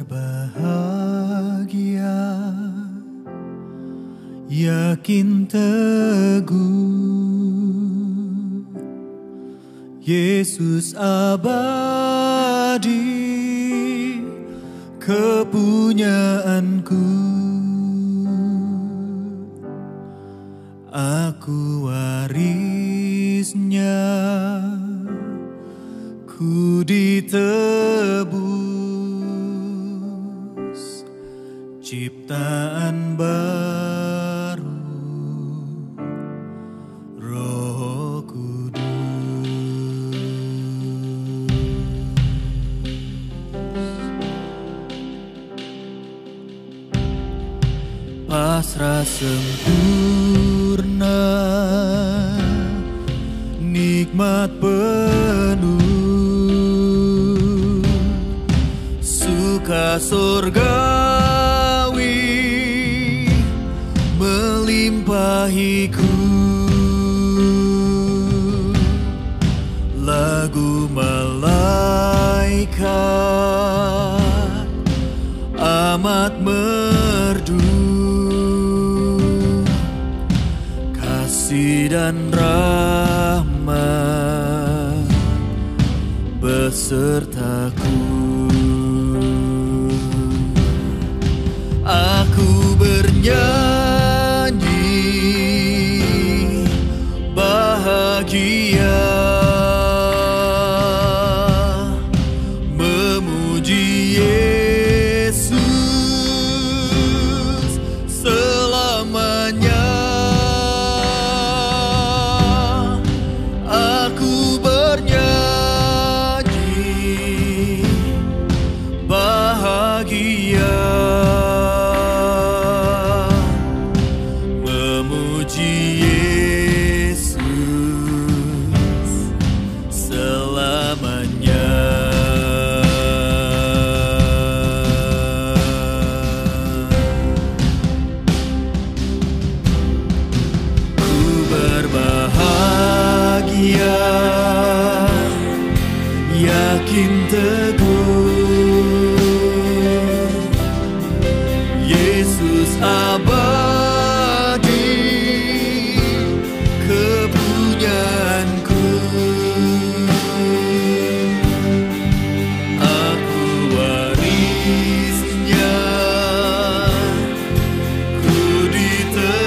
berbahagia, yakin teguh, Yesus abadi, kepunyaanku. Aku warisnya, ku ditebus, ciptaan baru, Roh Kudus. Pasrah sempurna, nikmat penuh, suka surgawi melimpahiku. Lagu malaikat amat merdu, kasih dan rahmat besertaku. Aku bernyanyi bahagia, memuji Yesus selamanya. Aku bernyanyi bahagia, memuji Yesus selamanya. Ku berbahagia, yakin teguh, Yesus abadi, kepunyaanku. Aku warisnya, ku ditebus,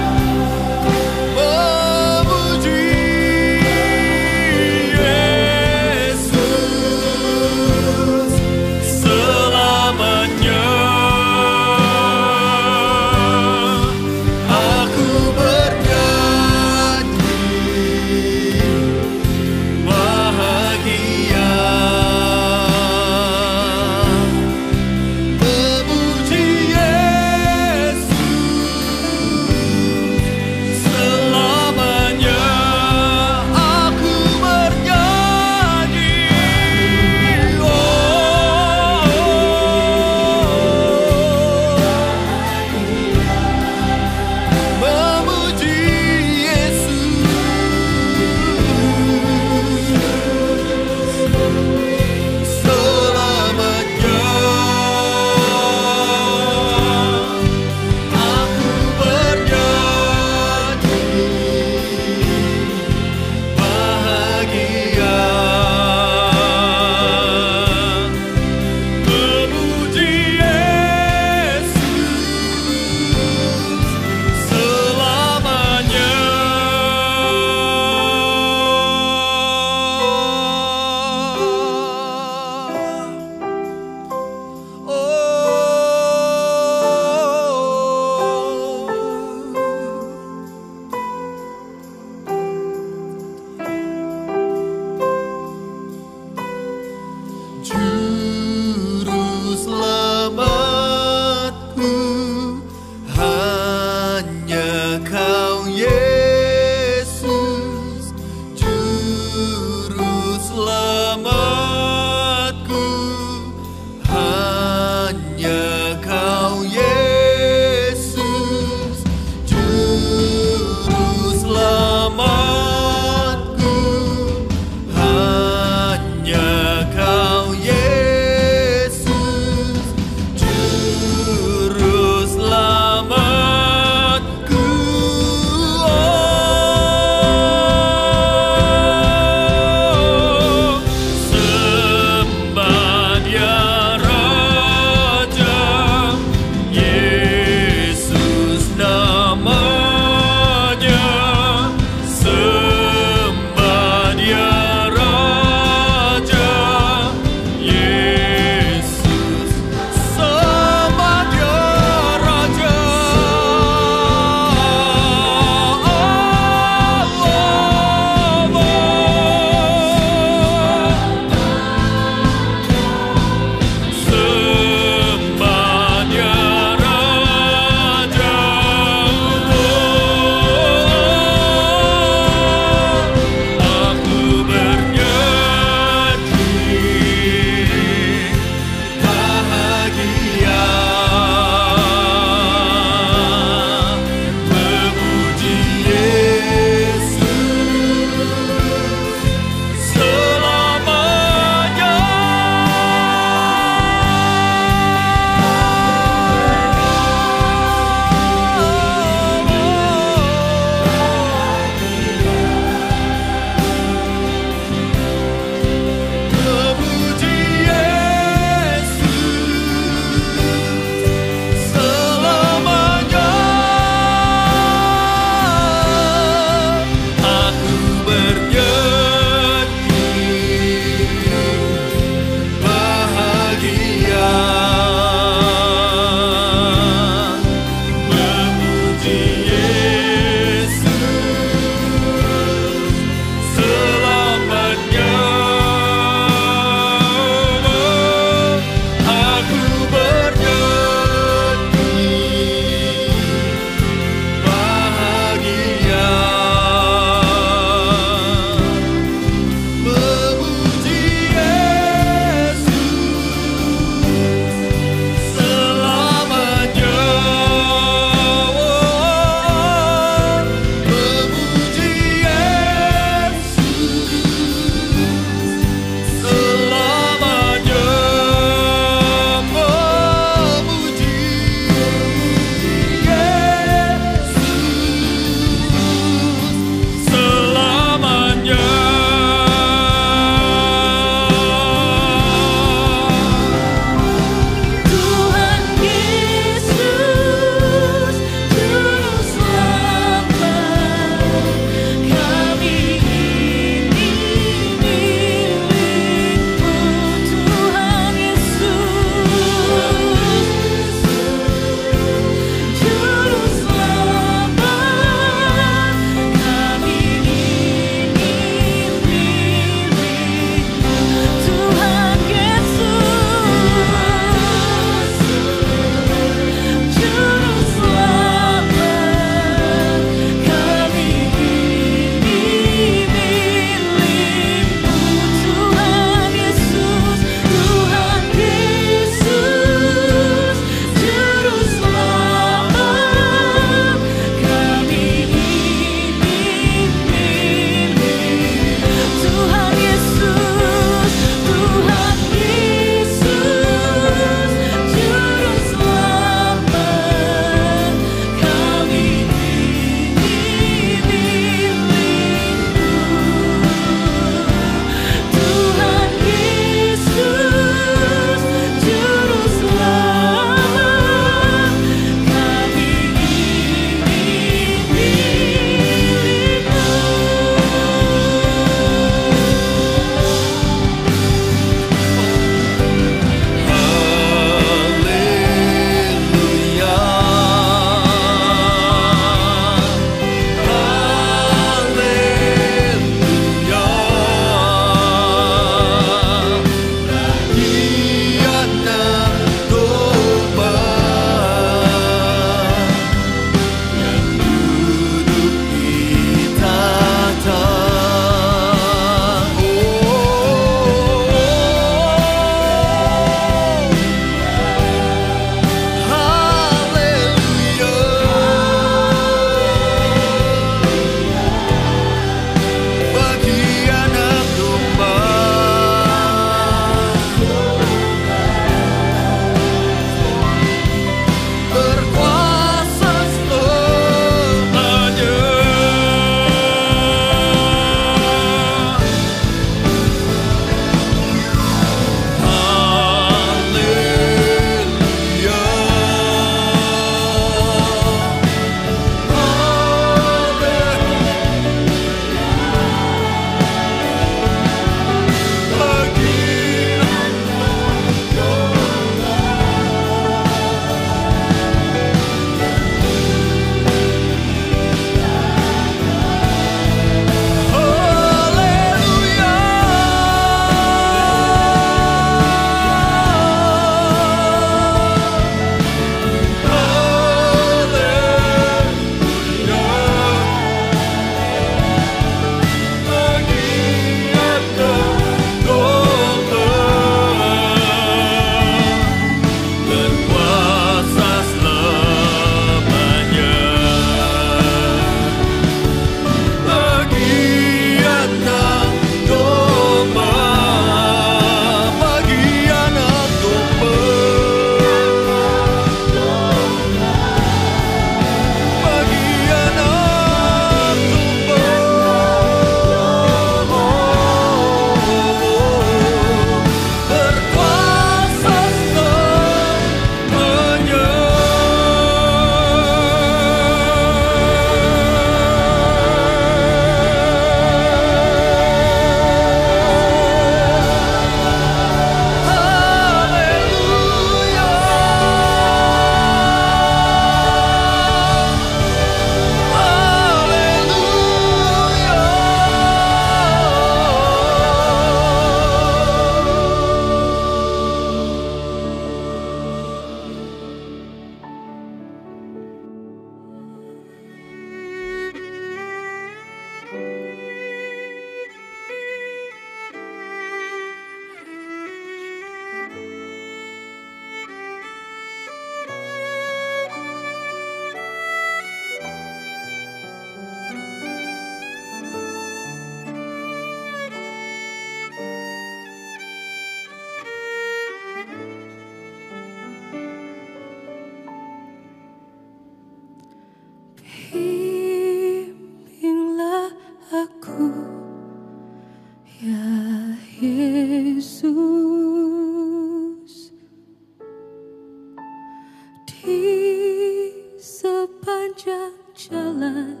sepanjang jalan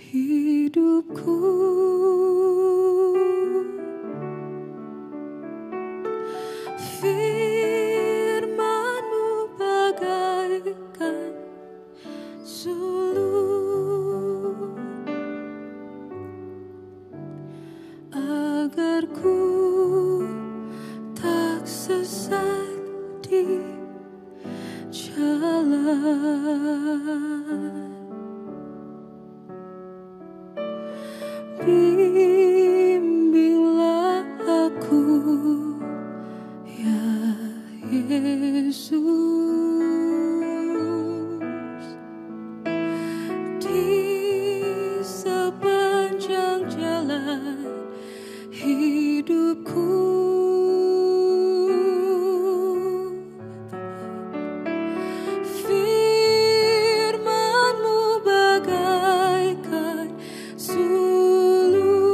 hidupku. Firman-Mu bagaikan sulur, agar ku tak sesat di jalan. Bimbinglah aku, ya Yesus, di sepanjang jalan hidupku. Firman-Mu bagaikan sulur,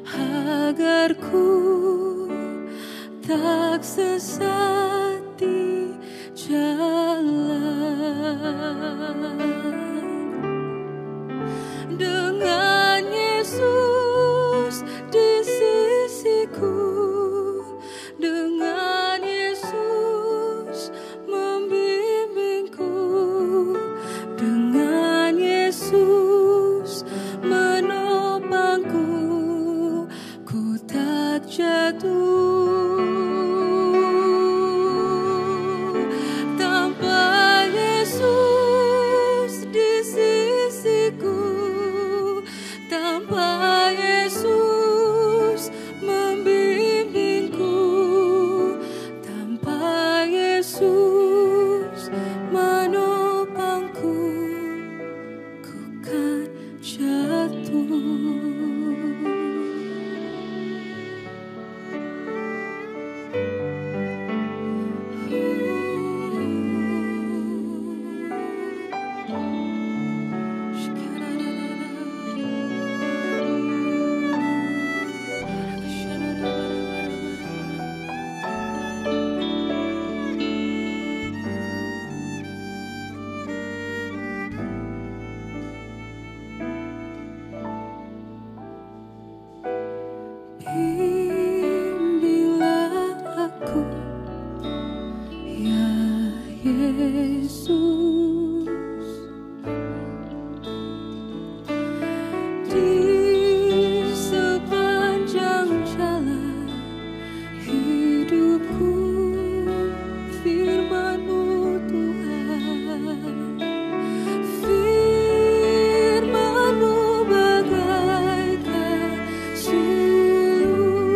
agar ku tak sesat di jalan. Dengan Yesus di sisiku, dengan Yesus membimbingku, dengan Yesus menopangku, ku tak jatuh. Tanpa Yesus di sisiku, tanpa Yesus membimbingku, tanpa Yesus menopangku, ku kan jatuh. Bimbinglah aku, ya Yesus, di sepanjang jalan hidupku. Firman-Mu Tuhan, Firman-Mu bagaikan sulur,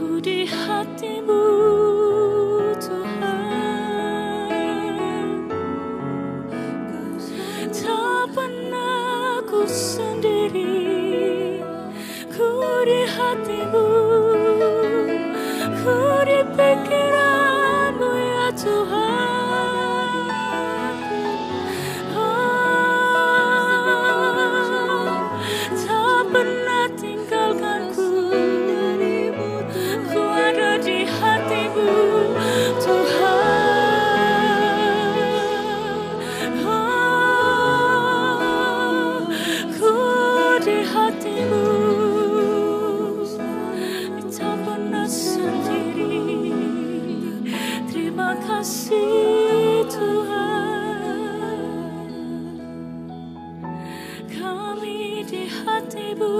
ku di hatimu Tuhan. Tak pernah ku sendiri, ku di hatimu, ku di pikiranmu ya Tuhan. Tak pernah tinggalkanku, ku ada di hatimu Tuhan. Ku di hatimu, tak pernah sendiri. Terima kasih Tuhan, kami di hatimu.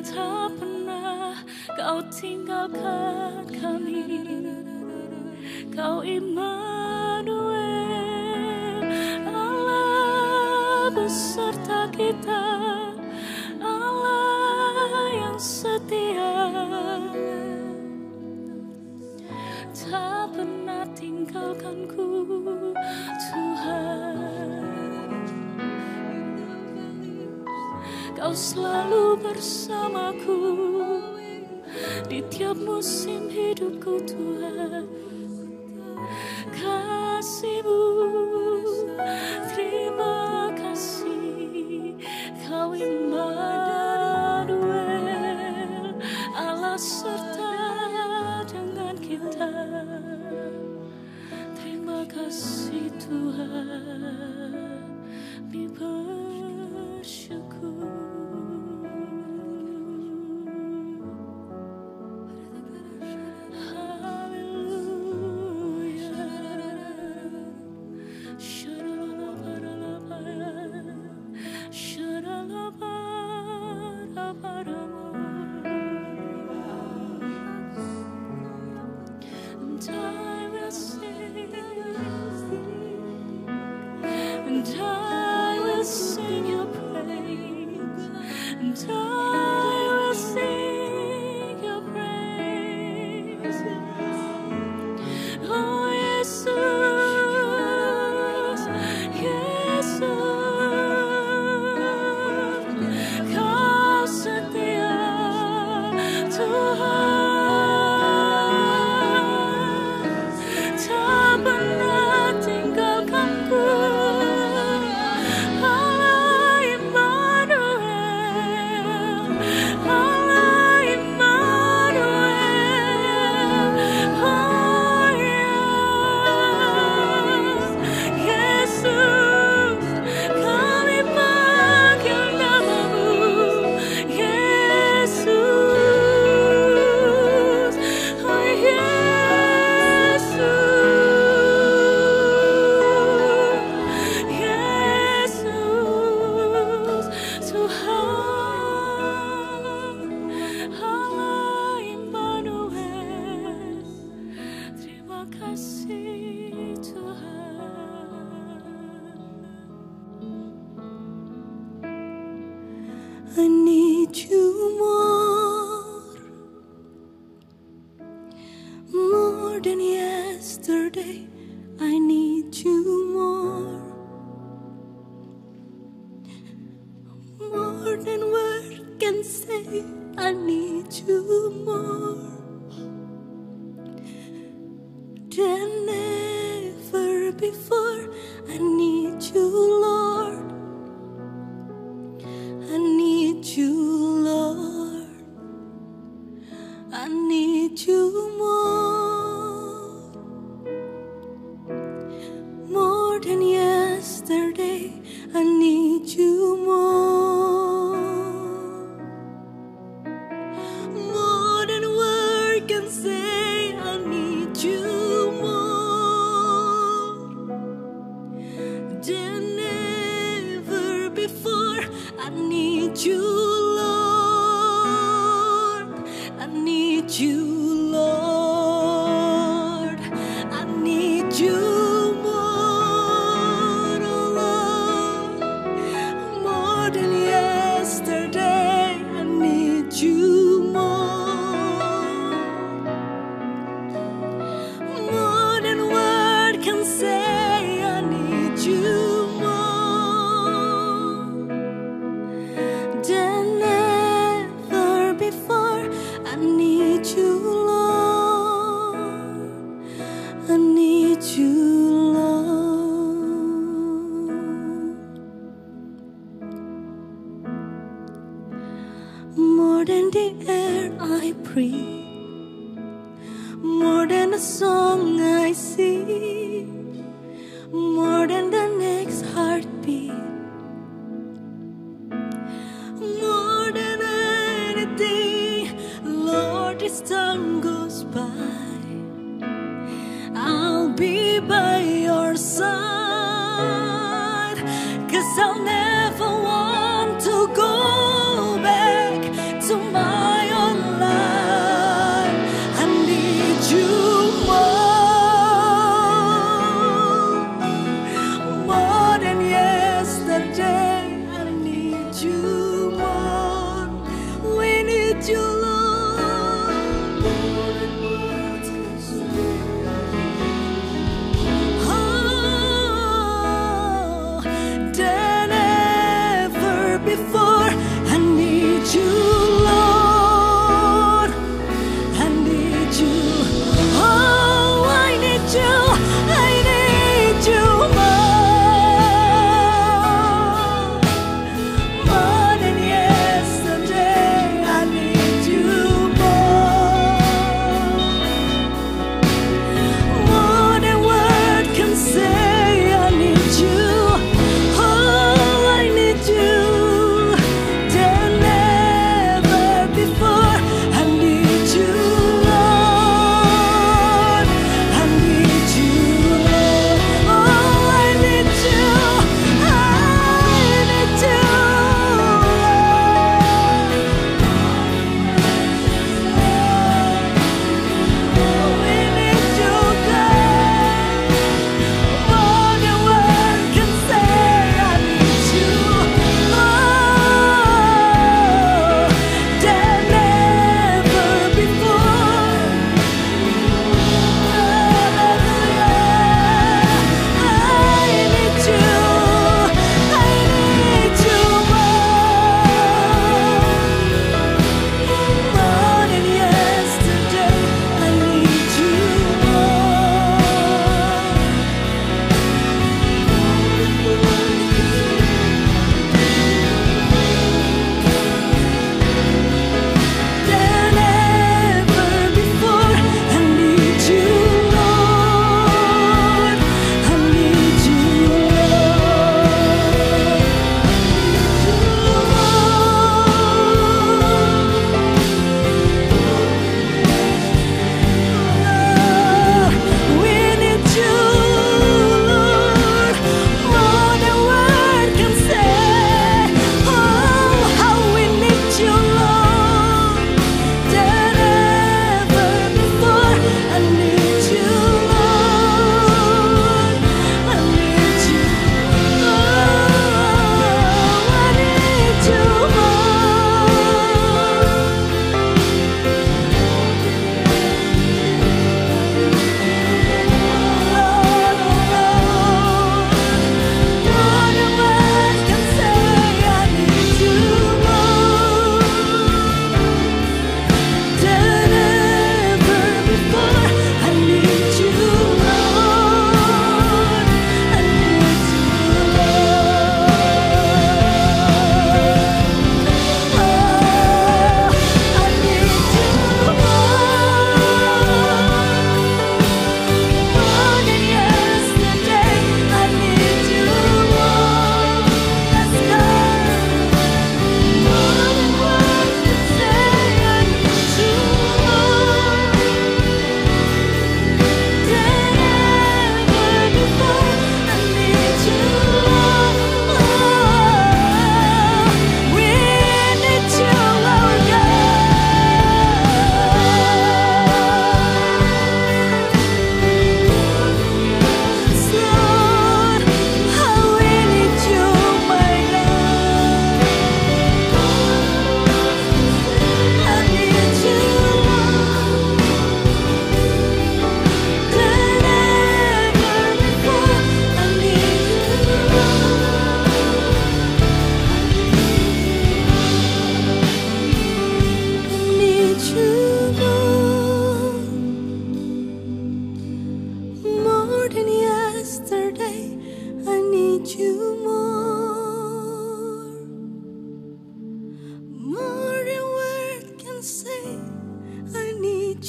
Tak pernah kau tinggalkan kami, kau Immanuel, Allah beserta kita, Allah yang setia. Tak pernah tinggalkanku Tuhan, kau selalu bersamaku di tiap musim hidupku Tuhan. Kasih-Mu, terima kasih, kau Immanuel, Allah serta dengan kita. Terima kasih Tuhan, kami bersyukur. And I will sing your praise, and I will sing your praise. Oh Jesus, Jesus, kau setia Tuhan. Tak pernah tinggalkanku, Allah Immanuel, Allah Immanuel. Oh yes, Yesus, kami panggil namamu, Yesus. Oh Yesus, Tuhan, Allah Immanuel. Terima kasih Tuhan. I need you more than yesterday. I need you more than words can say. I need you more than ever before. I need you, Lord. I need you, Lord. I need you more than yesterday. I need you more than word can say. I need you more than ever before. I need you, Lord. I need you, Lord. the air I breathe, more than a song I sing, more than the next heartbeat, more than anything. Lord, this time goes by, I'll be by your side, 'cause I'll never want to go back to my own life. I need you more than yesterday. I need you more. We need you, Lord, more than words can say. Oh,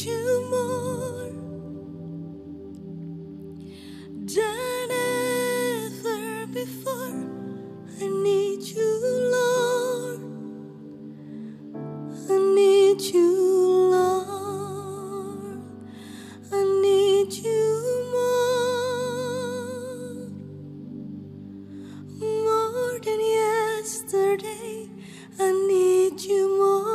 you more than ever before. I need you, Lord. I need you, Lord. I need you more than yesterday. I need you more.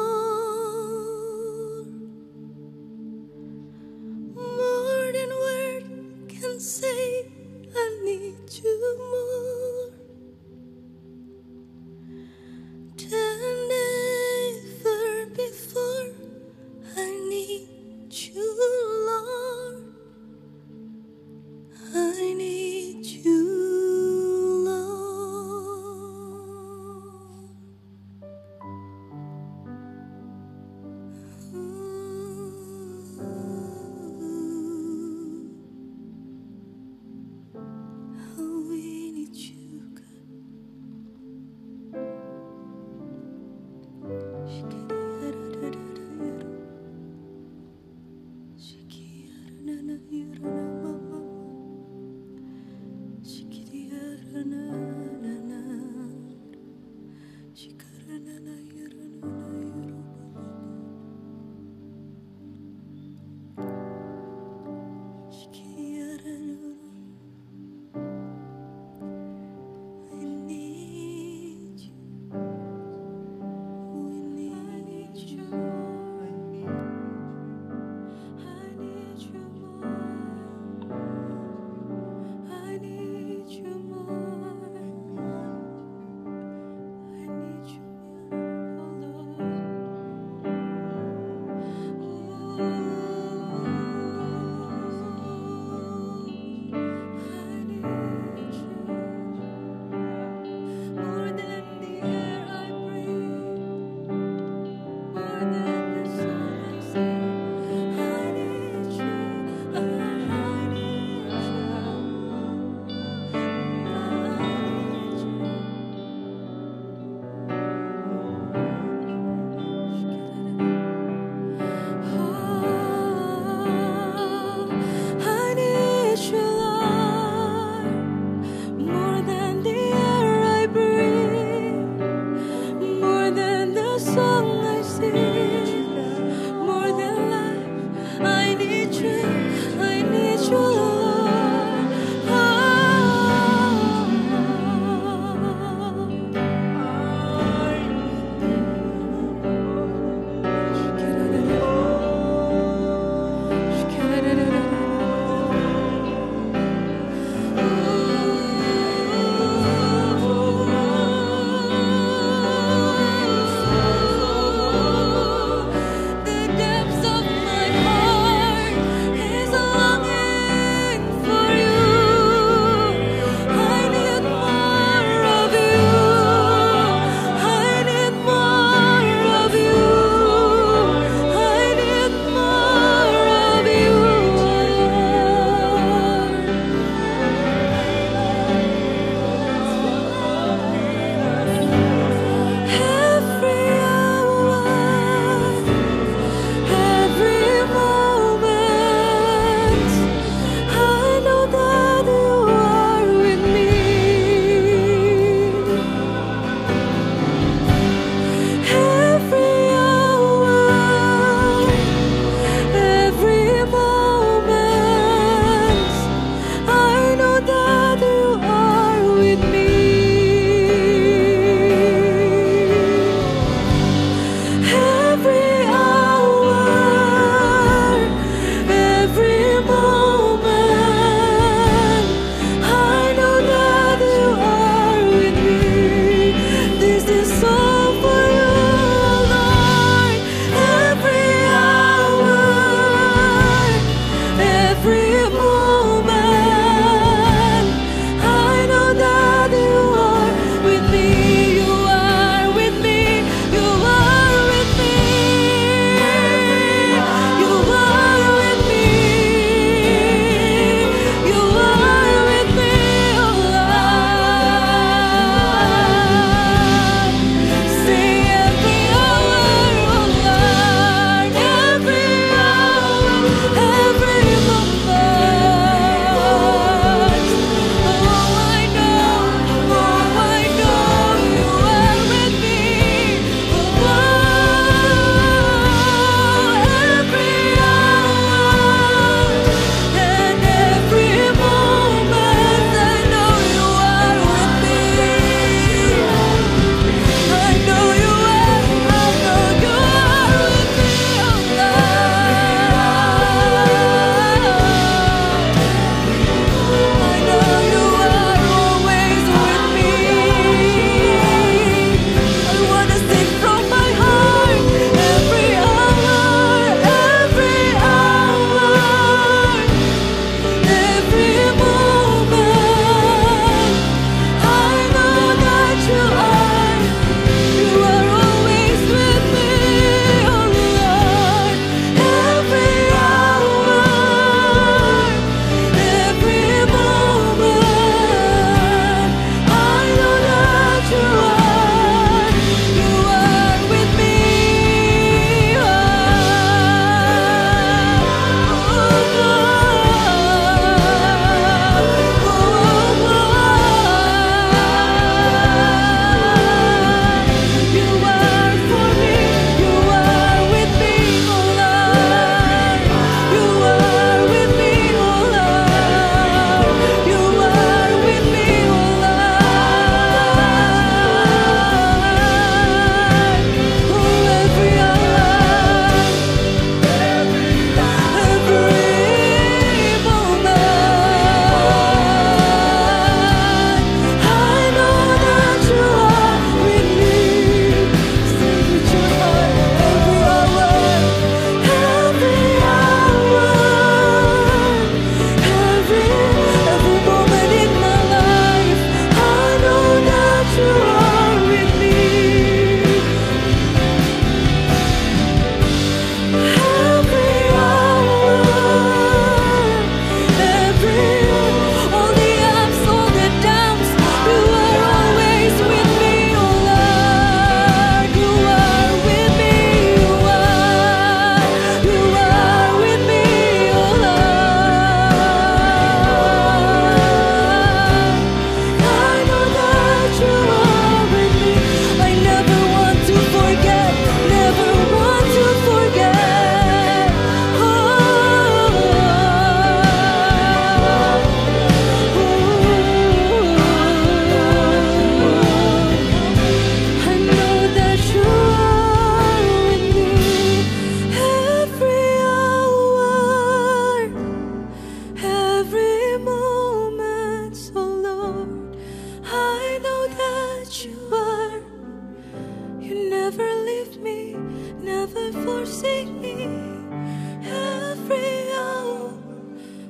every hour.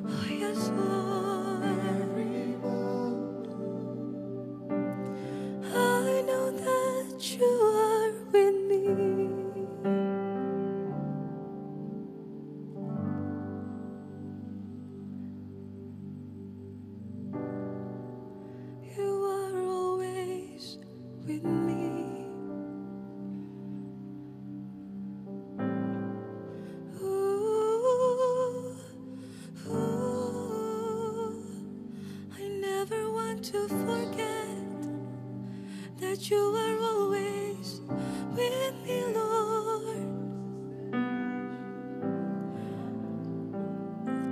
Oh yes, Lord. I know that you are with me. You are always with me. Ooh, ooh. I never want to forget that you are always with me, Lord.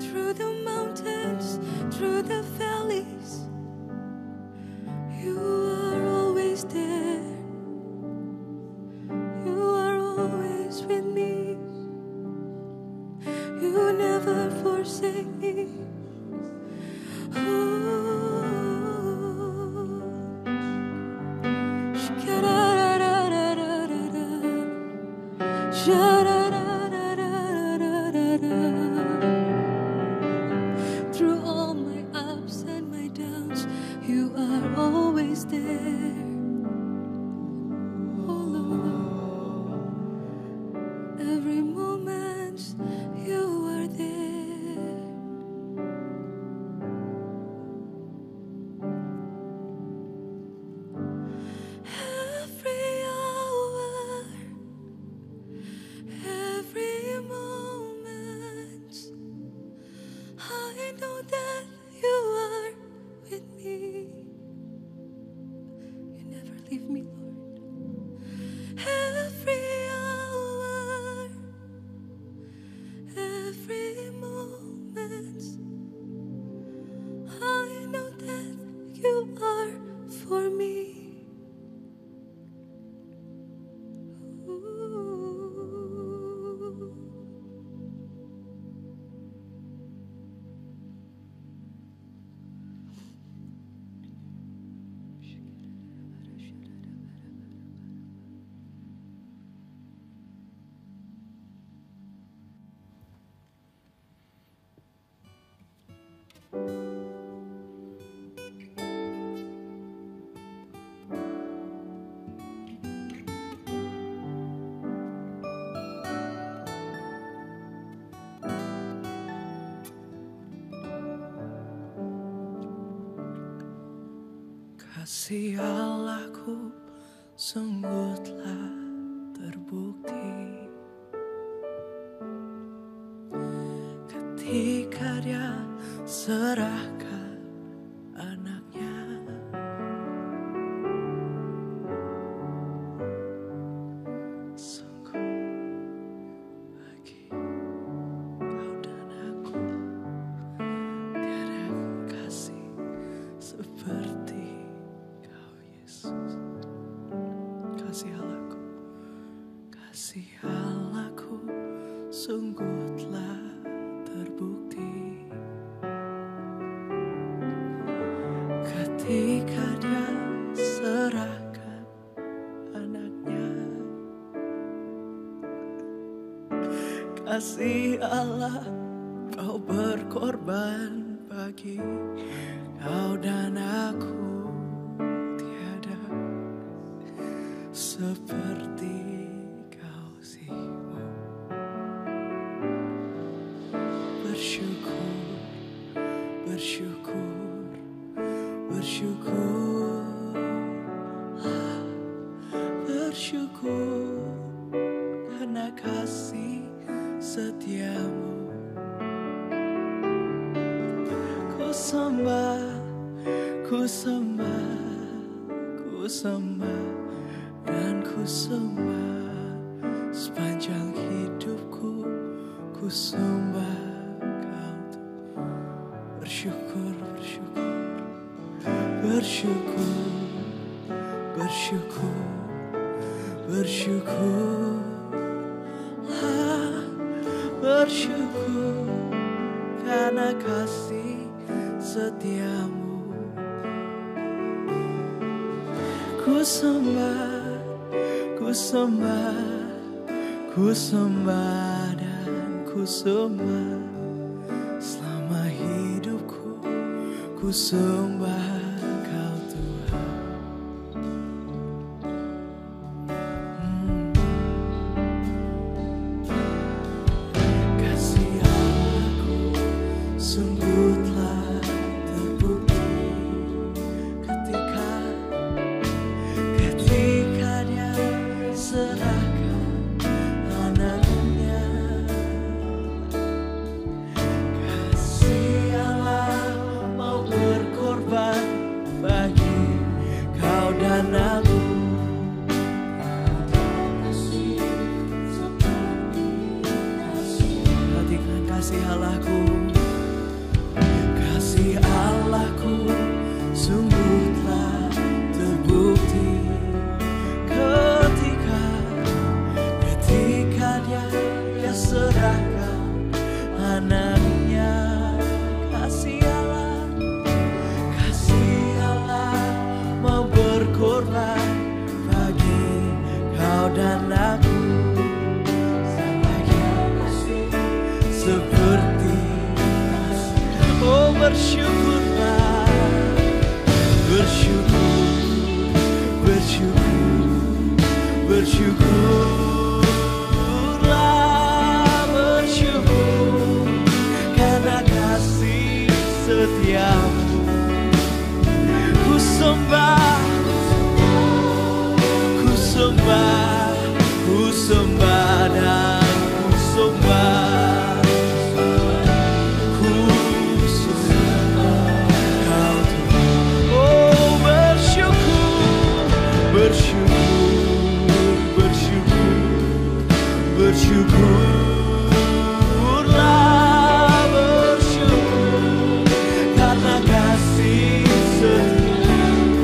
Through the mountains, through the valleys, you are always there. You are always with me. You never forsake me. Through all my ups and my downs, you are always there. Oh Lord, every moment you are there. Every hour, every moment, I know that you are with me. You never leave me, Lord. Every hour, every moment, I know that you are for me. Kasih Allahku sungguh telah terbukti ketika Dia serahkan anaknya. Sungguh bagi kau dan aku tiada kasih seperti kau, Yesus. Kasih Allahku, kasih Allahku sungguh telah terbukti ketika Dia serahkan anaknya. Kasih Allah, kau berkorban bagi kau dan aku, tiada seperti kasih-Mu. Bersyukur, bersyukur, bersyukur, bersyukur karena kasih setia-Mu. Ku sembah, ku sembah, ku sembah dan ku sembah sepanjang hidupku. Ku sembah Kau, bersyukur, bersyukur, bersyukur, bersyukur, bersyukur, bersyukur karena kasih setia-Mu. Ku sembah, ku sembah, ku sembah sembah selama hidupku, ku sembah Kau Tuhan. Kasih Allahku sungguh telah terbukti ketika Dia serahkan anaknya. Kasih Allah mau berkorban bagi kau dan aku. Perhatikan kasih Allahku, kasih Allahku sungguh telah terbukti ketika Dia serahkan anaknya. Kasih Allah mau berkorban bagi kau dan aku. Seperti oh bersyukurlah, bersyukur karena kasih setiamu. Ku sembah dan ku sembah Kau Tuhan. Oh bersyukurlah, bersyukur karena kasih setiamu.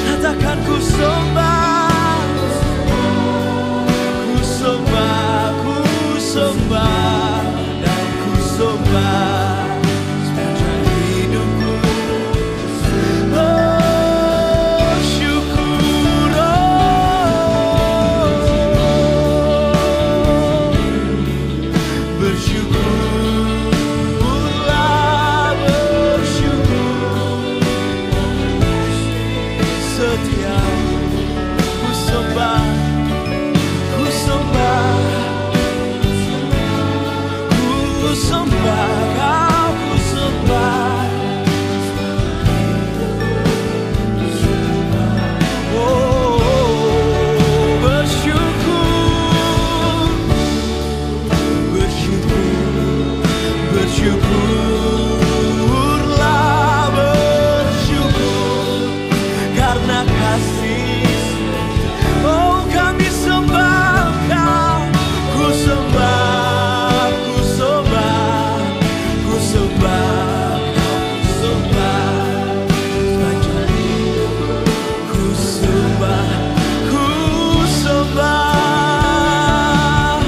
Katakan ku sembah dan ku sembah sepanjang hidupku. Oh syukur, bersyukurlah, bersyukur setiamu. Ku sembah Kau, ku sembah. Oh bersyukurlah, bersyukur karena kasih. Oh kami sembah Kau, ku sembah, ku sembah, ku sembah, ku sembah sepanjang hidupku. Ku sembah, ku sembah,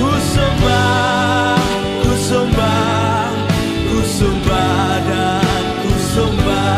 ku sembah, ku sembah, ku sembah dan ku sembah.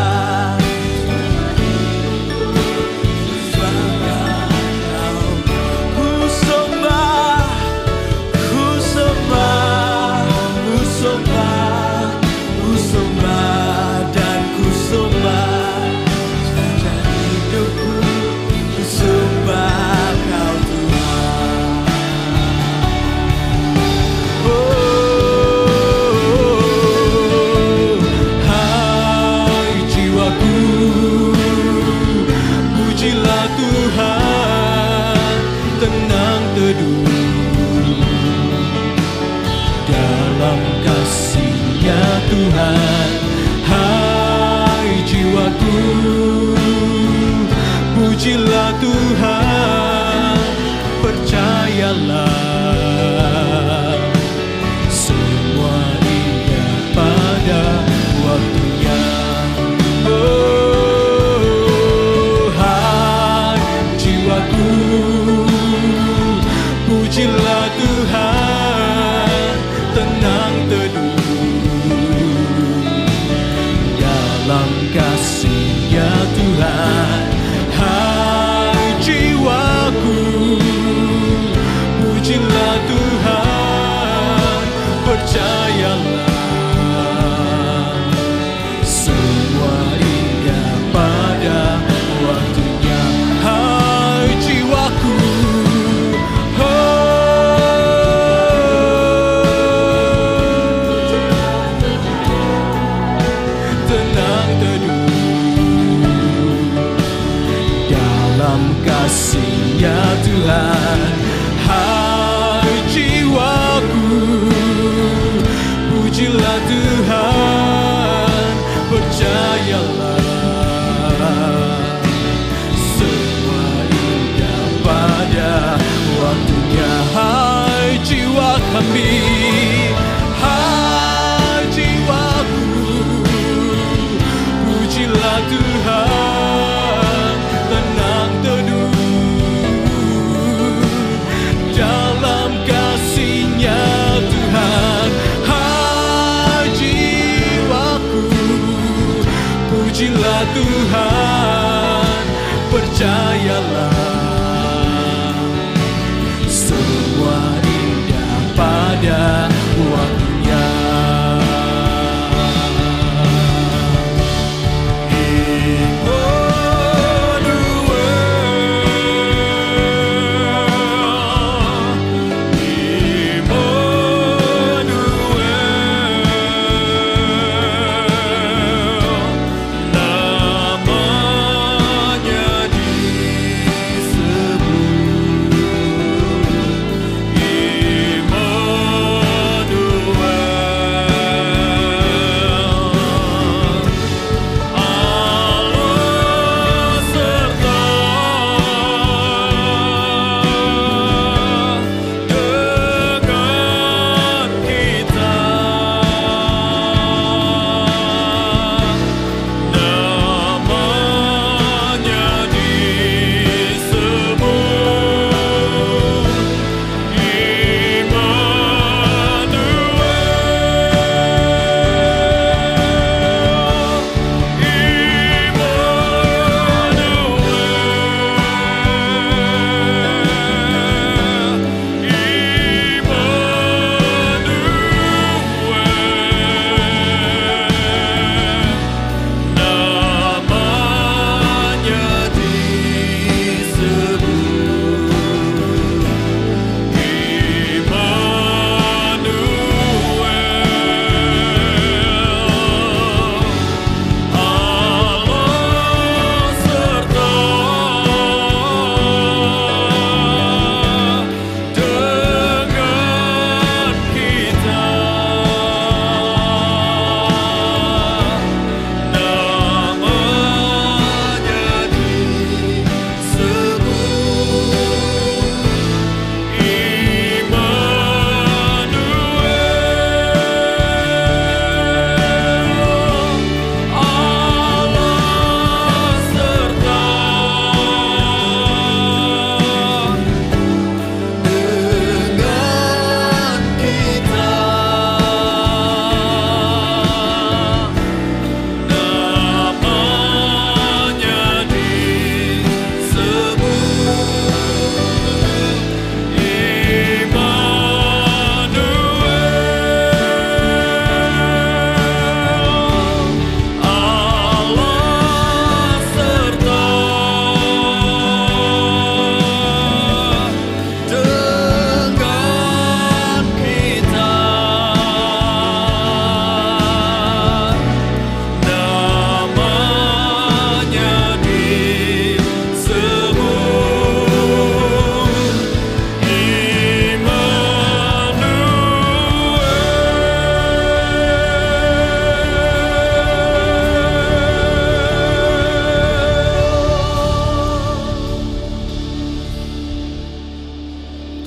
Tuhan, hai jiwaku, pujilah Tuhan, percayalah semua indah pada waktunya. Oh, hai jiwaku, pujilah Tuhan, tenang teduh dalam kasih-Nya Tuhan. Hai jiwa Hai jiwaku, pujilah Tuhan, tenang teduh dalam kasih-Nya Tuhan. Hai jiwaku, pujilah Tuhan, percayalah semua indah pada waktunya.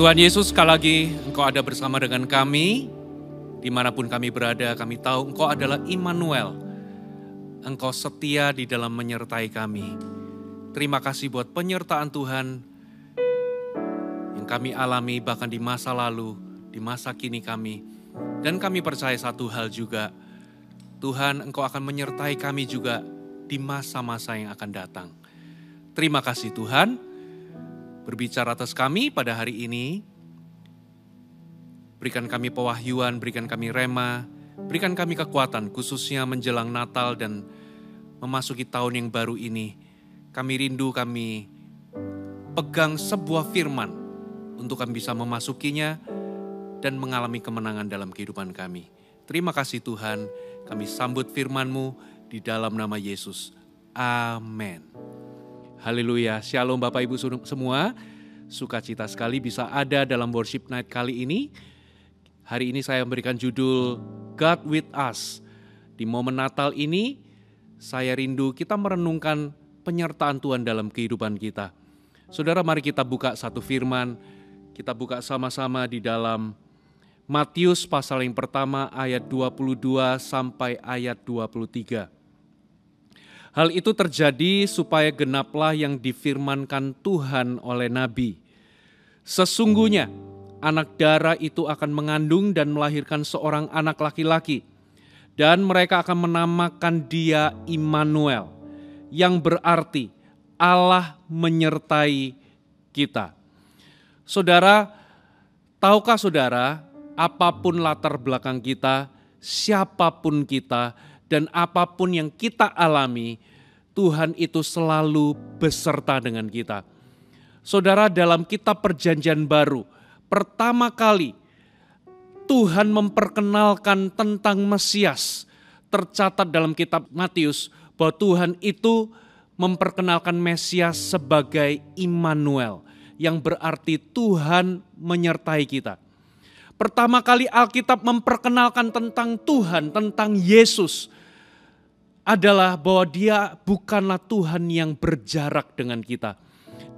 Tuhan Yesus, sekali lagi Engkau ada bersama dengan kami, dimanapun kami berada, kami tahu Engkau adalah Immanuel. Engkau setia di dalam menyertai kami. Terima kasih buat penyertaan Tuhan yang kami alami bahkan di masa lalu, di masa kini kami. Dan kami percaya satu hal juga, Tuhan Engkau akan menyertai kami juga di masa-masa yang akan datang. Terima kasih Tuhan. Berbicara atas kami pada hari ini, berikan kami pewahyuan, berikan kami rema, berikan kami kekuatan khususnya menjelang Natal dan memasuki tahun yang baru ini. Kami rindu, kami pegang sebuah firman untuk kami bisa memasukinya dan mengalami kemenangan dalam kehidupan kami. Terima kasih Tuhan, kami sambut firman-Mu di dalam nama Yesus. Amin. Haleluya, shalom Bapak Ibu semua. Sukacita sekali bisa ada dalam worship night kali ini. Hari ini saya memberikan judul God with Us. Di momen Natal ini, saya rindu kita merenungkan penyertaan Tuhan dalam kehidupan kita. Saudara, mari kita buka satu firman. Kita buka sama-sama di dalam Matius pasal yang pertama ayat 22 sampai ayat 23. Hal itu terjadi supaya genaplah yang difirmankan Tuhan oleh Nabi. Sesungguhnya anak dara itu akan mengandung dan melahirkan seorang anak laki-laki. Dan mereka akan menamakan dia Immanuel, yang berarti Allah menyertai kita. Saudara, tahukah saudara, apapun latar belakang kita, siapapun kita, dan apapun yang kita alami, Tuhan itu selalu beserta dengan kita. Saudara, dalam kitab Perjanjian Baru, pertama kali Tuhan memperkenalkan tentang Mesias. Tercatat dalam kitab Matius bahwa Tuhan itu memperkenalkan Mesias sebagai Immanuel, yang berarti Tuhan menyertai kita. Pertama kali Alkitab memperkenalkan tentang Tuhan, tentang Yesus, adalah bahwa dia bukanlah Tuhan yang berjarak dengan kita.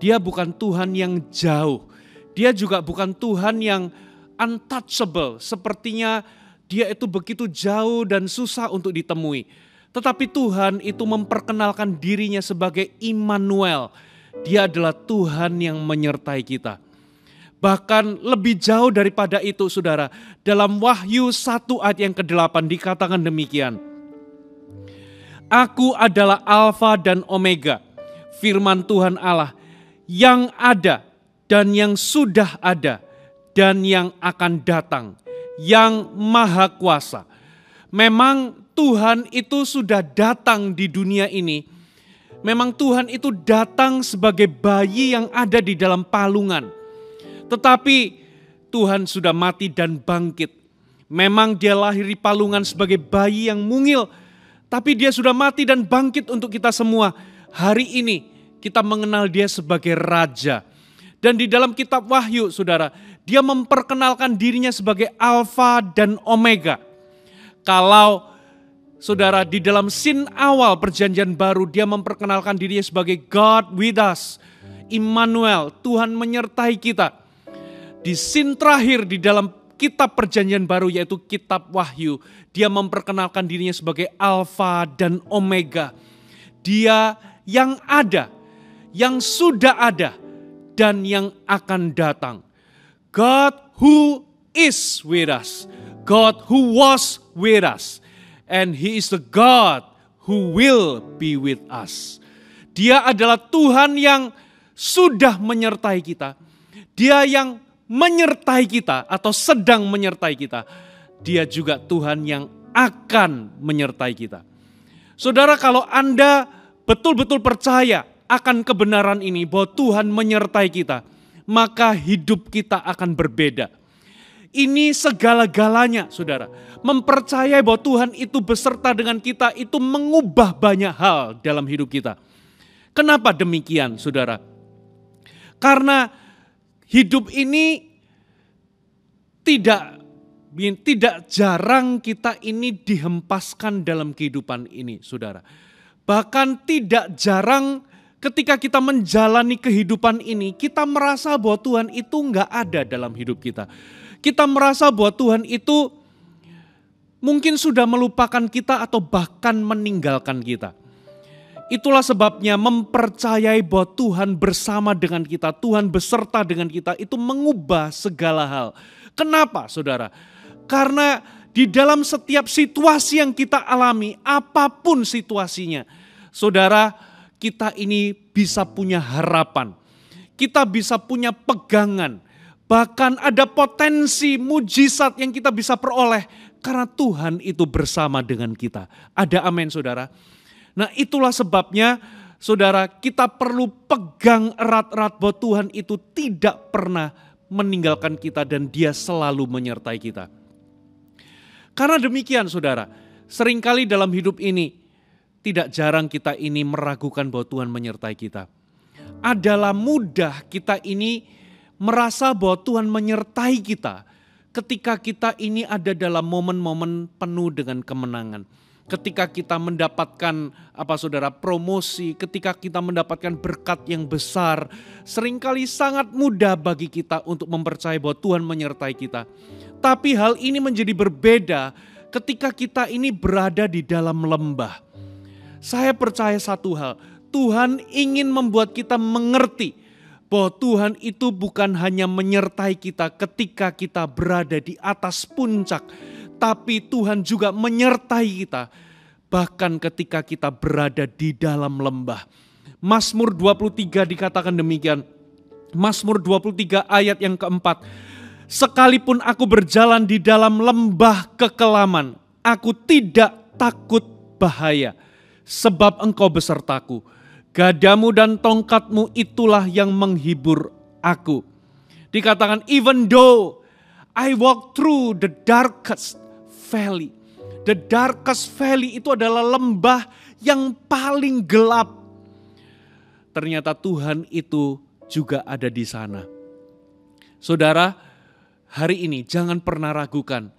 Dia bukan Tuhan yang jauh. Dia juga bukan Tuhan yang untouchable. Sepertinya dia itu begitu jauh dan susah untuk ditemui. Tetapi Tuhan itu memperkenalkan dirinya sebagai Immanuel. Dia adalah Tuhan yang menyertai kita. Bahkan lebih jauh daripada itu, saudara. Dalam Wahyu 1 ayat yang ke-8 dikatakan demikian. Aku adalah Alfa dan Omega, firman Tuhan Allah, yang ada dan yang sudah ada dan yang akan datang, yang maha kuasa. Memang Tuhan itu sudah datang di dunia ini. Memang Tuhan itu datang sebagai bayi yang ada di dalam palungan. Tetapi Tuhan sudah mati dan bangkit. Memang dia lahir di palungan sebagai bayi yang mungil. Tapi dia sudah mati dan bangkit untuk kita semua. Hari ini kita mengenal dia sebagai Raja. Dan di dalam kitab Wahyu, saudara, dia memperkenalkan dirinya sebagai Alfa dan Omega. Kalau saudara di dalam sin awal Perjanjian Baru, dia memperkenalkan dirinya sebagai God with us, Immanuel, Tuhan menyertai kita. Di sin terakhir di dalam kitab Perjanjian Baru, yaitu kitab Wahyu, dia memperkenalkan dirinya sebagai Alfa dan Omega. Dia yang ada, yang sudah ada, dan yang akan datang. God who is with us. God who was with us. And He is the God who will be with us. Dia adalah Tuhan yang sudah menyertai kita. Dia yang menyertai kita atau sedang menyertai kita. Dia juga Tuhan yang akan menyertai kita. Saudara, kalau Anda betul-betul percaya akan kebenaran ini bahwa Tuhan menyertai kita, maka hidup kita akan berbeda. Ini segala-galanya, saudara. Mempercayai bahwa Tuhan itu beserta dengan kita, itu mengubah banyak hal dalam hidup kita. Kenapa demikian, saudara? Karena hidup ini tidak jarang kita ini dihempaskan dalam kehidupan ini, saudara. Bahkan tidak jarang ketika kita menjalani kehidupan ini, kita merasa bahwa Tuhan itu enggak ada dalam hidup kita. Kita merasa bahwa Tuhan itu mungkin sudah melupakan kita atau bahkan meninggalkan kita. Itulah sebabnya mempercayai bahwa Tuhan bersama dengan kita, Tuhan beserta dengan kita, itu mengubah segala hal. Kenapa, saudara? Karena di dalam setiap situasi yang kita alami, apapun situasinya, saudara, kita ini bisa punya harapan. Kita bisa punya pegangan. Bahkan ada potensi mujizat yang kita bisa peroleh karena Tuhan itu bersama dengan kita. Ada amin, saudara. Nah, itulah sebabnya, saudara, kita perlu pegang erat-erat bahwa Tuhan itu tidak pernah meninggalkan kita dan Dia selalu menyertai kita. Karena demikian, saudara, seringkali dalam hidup ini tidak jarang kita ini meragukan bahwa Tuhan menyertai kita. Adalah mudah kita ini merasa bahwa Tuhan menyertai kita ketika kita ini ada dalam momen-momen penuh dengan kemenangan. Ketika kita mendapatkan promosi, ketika kita mendapatkan berkat yang besar, seringkali sangat mudah bagi kita untuk mempercayai bahwa Tuhan menyertai kita. Tetapi hal ini menjadi berbeda ketika kita ini berada di dalam lembah. Saya percaya satu hal, Tuhan ingin membuat kita mengerti bahwa Tuhan itu bukan hanya menyertai kita ketika kita berada di atas puncak, tapi Tuhan juga menyertai kita bahkan ketika kita berada di dalam lembah. Mazmur 23 dikatakan demikian. Mazmur 23 ayat yang keempat. Sekalipun aku berjalan di dalam lembah kekelaman, aku tidak takut bahaya, sebab Engkau besertaku. Gadamu dan tongkatmu itulah yang menghibur aku. Dikatakan, even though I walk through the darkest valley. The darkest valley itu adalah lembah yang paling gelap. Ternyata Tuhan itu juga ada di sana. Saudara, hari ini jangan pernah ragukan.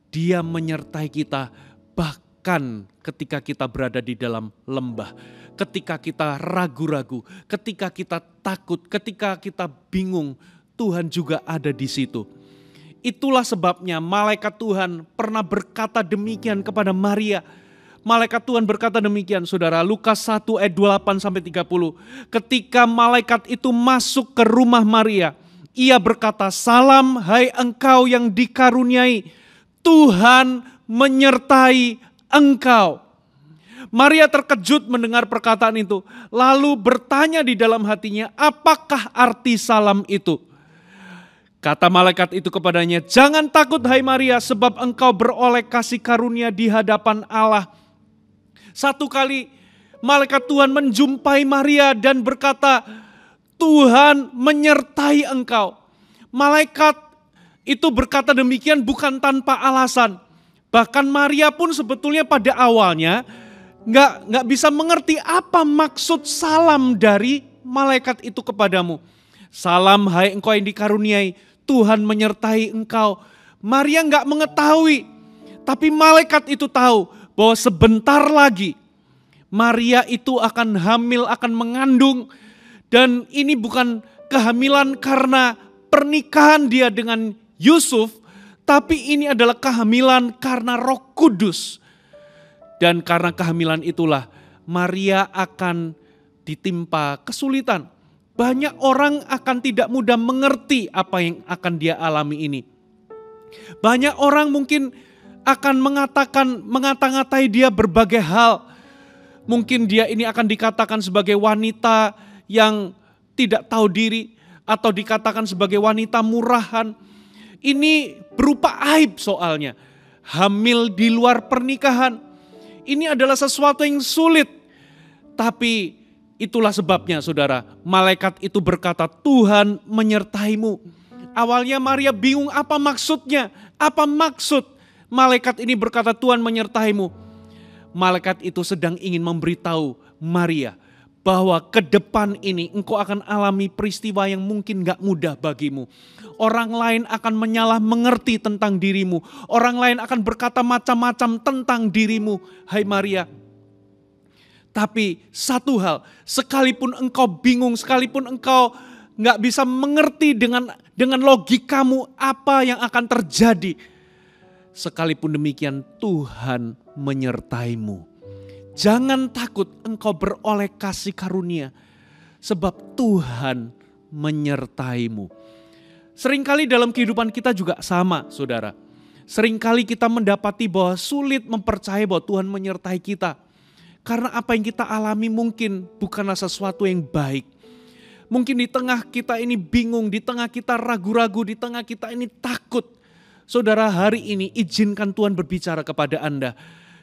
Dia menyertai kita bahkan ketika kita berada di dalam lembah. Ketika kita ragu-ragu, ketika kita takut, ketika kita bingung, Tuhan juga ada di situ. Itulah sebabnya malaikat Tuhan pernah berkata demikian kepada Maria. Malaikat Tuhan berkata demikian, saudara, Lukas 1 ayat 28-30. Ketika malaikat itu masuk ke rumah Maria, ia berkata, salam hai engkau yang dikaruniai, Tuhan menyertai engkau. Maria terkejut mendengar perkataan itu, lalu bertanya di dalam hatinya, apakah arti salam itu? Kata malaikat itu kepadanya, jangan takut hai Maria, sebab engkau beroleh kasih karunia di hadapan Allah. Satu kali malaikat Tuhan menjumpai Maria dan berkata, Tuhan menyertai engkau. Malaikat itu berkata demikian bukan tanpa alasan. Bahkan Maria pun sebetulnya pada awalnya nggak bisa mengerti apa maksud salam dari malaikat itu kepadamu. Salam hai engkau yang dikaruniai, Tuhan menyertai engkau. Maria nggak mengetahui, tapi malaikat itu tahu bahwa sebentar lagi Maria itu akan hamil, akan mengandung. Dan ini bukan kehamilan karena pernikahan dia dengan Yusuf, tapi ini adalah kehamilan karena Roh Kudus. Dan karena kehamilan itulah Maria akan ditimpa kesulitan. Banyak orang akan tidak mudah mengerti apa yang akan dia alami ini. Banyak orang mungkin akan mengata-ngatai dia berbagai hal. Mungkin dia ini akan dikatakan sebagai wanita yang tidak tahu diri atau dikatakan sebagai wanita murahan. Ini berupa aib soalnya. Hamil di luar pernikahan. Ini adalah sesuatu yang sulit. Tapi itulah sebabnya saudara, malaikat itu berkata Tuhan menyertaimu. Awalnya Maria bingung apa maksudnya, apa maksud malaikat ini berkata Tuhan menyertaimu. Malaikat itu sedang ingin memberitahu Maria bahwa ke depan ini engkau akan alami peristiwa yang mungkin gak mudah bagimu. Orang lain akan menyalah mengerti tentang dirimu. Orang lain akan berkata macam-macam tentang dirimu, hai Maria. Tapi satu hal, sekalipun engkau bingung, sekalipun engkau gak bisa mengerti dengan logikamu apa yang akan terjadi. Sekalipun demikian Tuhan menyertaimu. Jangan takut engkau beroleh kasih karunia. Sebab Tuhan menyertaimu. Seringkali dalam kehidupan kita juga sama saudara. Seringkali kita mendapati bahwa sulit mempercayai bahwa Tuhan menyertai kita. Karena apa yang kita alami mungkin bukanlah sesuatu yang baik. Mungkin di tengah kita ini bingung, di tengah kita ragu-ragu, di tengah kita ini takut. Saudara, hari ini izinkan Tuhan berbicara kepada Anda.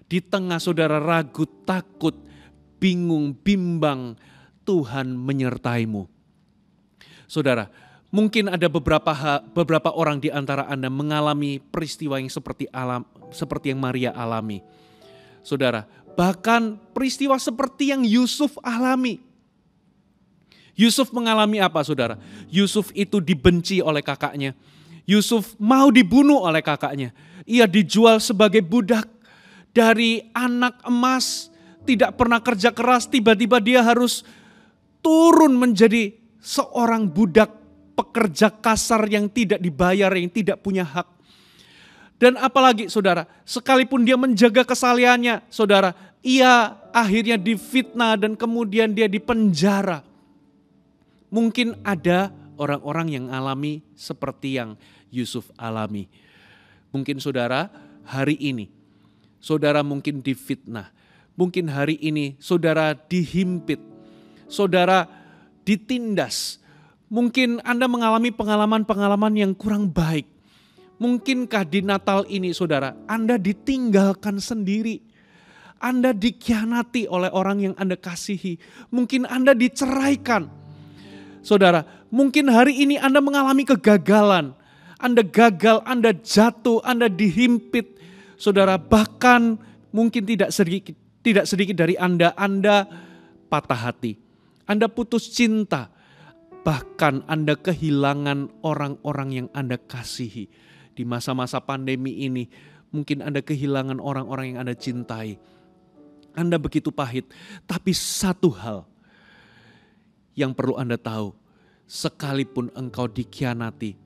Di tengah saudara ragu, takut, bingung, bimbang, Tuhan menyertaimu. Saudara, mungkin ada beberapa orang di antara Anda mengalami peristiwa yang seperti yang Maria alami. Saudara, bahkan peristiwa seperti yang Yusuf alami. Yusuf mengalami apa saudara? Yusuf itu dibenci oleh kakaknya. Yusuf mau dibunuh oleh kakaknya. Ia dijual sebagai budak. Dari anak emas, tidak pernah kerja keras, tiba-tiba dia harus turun menjadi seorang budak pekerja kasar yang tidak dibayar, yang tidak punya hak. Dan apalagi saudara, sekalipun dia menjaga kesalehannya, saudara, ia akhirnya difitnah dan kemudian dia dipenjara. Mungkin ada orang-orang yang alami seperti yang Yusuf alami. Mungkin saudara hari ini, saudara mungkin difitnah. Mungkin hari ini saudara dihimpit, saudara ditindas. Mungkin Anda mengalami pengalaman-pengalaman yang kurang baik. Mungkinkah di Natal ini saudara, Anda ditinggalkan sendiri. Anda dikhianati oleh orang yang Anda kasihi. Mungkin Anda diceraikan. Saudara, mungkin hari ini Anda mengalami kegagalan. Anda gagal, Anda jatuh, Anda dihimpit. Saudara, bahkan mungkin tidak sedikit dari Anda patah hati. Anda putus cinta. Bahkan Anda kehilangan orang-orang yang Anda kasihi. Di masa-masa pandemi ini, mungkin Anda kehilangan orang-orang yang Anda cintai. Anda begitu pahit. Tapi satu hal yang perlu Anda tahu, sekalipun engkau dikhianati,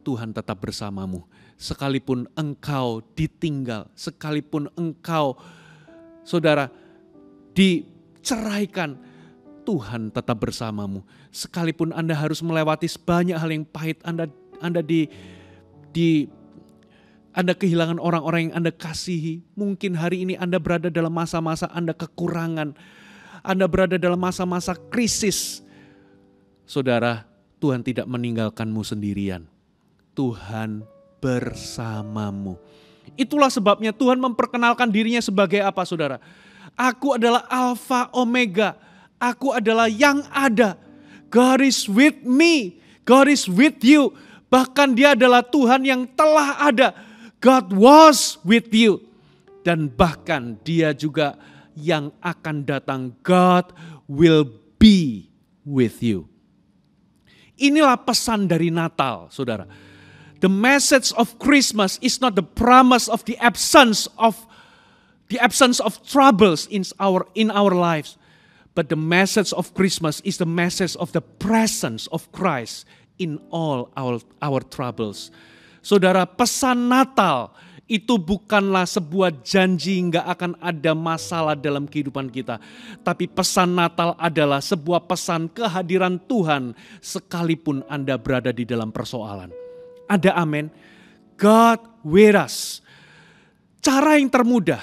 Tuhan tetap bersamamu. Sekalipun engkau ditinggal, sekalipun engkau, saudara, diceraikan, Tuhan tetap bersamamu. Sekalipun Anda harus melewati banyak hal yang pahit, Anda kehilangan orang-orang yang Anda kasihi. Mungkin hari ini Anda berada dalam masa-masa Anda kekurangan. Anda berada dalam masa-masa krisis. Saudara, Tuhan tidak meninggalkanmu sendirian. Tuhan bersamamu. Itulah sebabnya Tuhan memperkenalkan dirinya sebagai apa saudara? Aku adalah Alfa Omega. Aku adalah yang ada. God is with me. God is with you. Bahkan dia adalah Tuhan yang telah ada. God was with you. Dan bahkan dia juga yang akan datang. God will be with you. Inilah pesan dari Natal, saudara. The message of Christmas is not the promise of the absence of troubles in our lives. But the message of Christmas is the message of the presence of Christ in all our troubles. Saudara, pesan Natal itu bukanlah sebuah janji nggak akan ada masalah dalam kehidupan kita. Tapi pesan Natal adalah sebuah pesan kehadiran Tuhan sekalipun Anda berada di dalam persoalan. Ada amin. God with us. Cara yang termudah,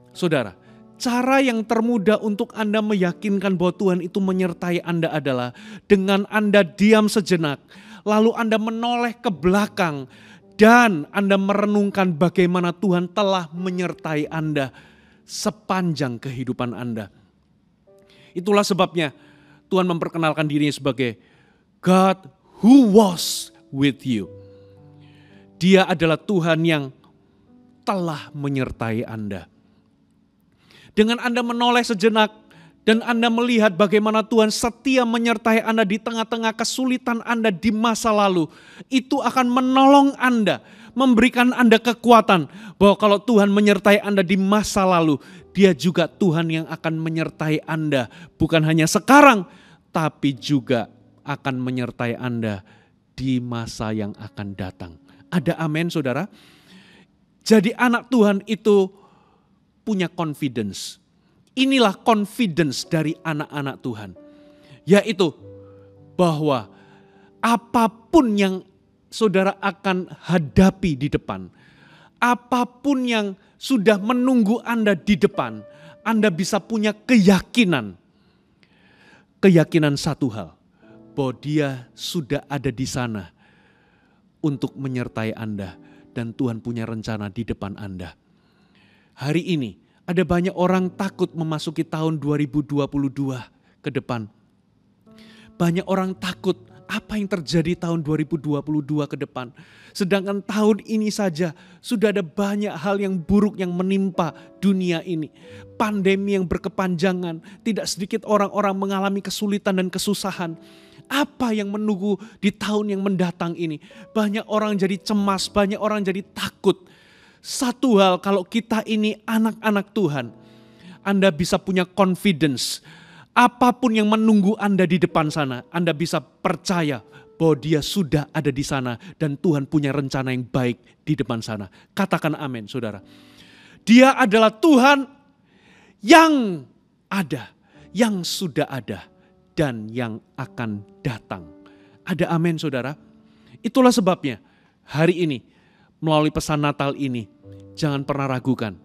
saudara, cara yang termudah untuk Anda meyakinkan bahwa Tuhan itu menyertai Anda adalah dengan Anda diam sejenak, lalu Anda menoleh ke belakang dan Anda merenungkan bagaimana Tuhan telah menyertai Anda sepanjang kehidupan Anda. Itulah sebabnya Tuhan memperkenalkan dirinya sebagai God who was with you. Dia adalah Tuhan yang telah menyertai Anda. Dengan Anda menoleh sejenak dan Anda melihat bagaimana Tuhan setia menyertai Anda di tengah-tengah kesulitan Anda di masa lalu. Itu akan menolong Anda, memberikan Anda kekuatan bahwa kalau Tuhan menyertai Anda di masa lalu, Dia juga Tuhan yang akan menyertai Anda. Bukan hanya sekarang, tapi juga akan menyertai Anda di masa yang akan datang. Ada amin saudara? Jadi anak Tuhan itu punya confidence. Inilah confidence dari anak-anak Tuhan. Yaitu bahwa apapun yang saudara akan hadapi di depan, apapun yang sudah menunggu Anda di depan, Anda bisa punya keyakinan. Keyakinan satu hal, bahwa Dia sudah ada di sana untuk menyertai Anda. Dan Tuhan punya rencana di depan Anda. Hari ini ada banyak orang takut memasuki tahun 2022 ke depan. Banyak orang takut apa yang terjadi tahun 2022 ke depan. Sedangkan tahun ini saja sudah ada banyak hal yang buruk yang menimpa dunia ini. Pandemi yang berkepanjangan, tidak sedikit orang-orang mengalami kesulitan dan kesusahan. Apa yang menunggu di tahun yang mendatang ini? Banyak orang jadi cemas, banyak orang jadi takut. Satu hal, kalau kita ini anak-anak Tuhan, Anda bisa punya confidence. Apapun yang menunggu Anda di depan sana, Anda bisa percaya bahwa dia sudah ada di sana dan Tuhan punya rencana yang baik di depan sana. Katakan amin, saudara. Dia adalah Tuhan yang ada, yang sudah ada, dan yang akan datang. Ada amin, saudara. Itulah sebabnya hari ini melalui pesan Natal ini jangan pernah ragukan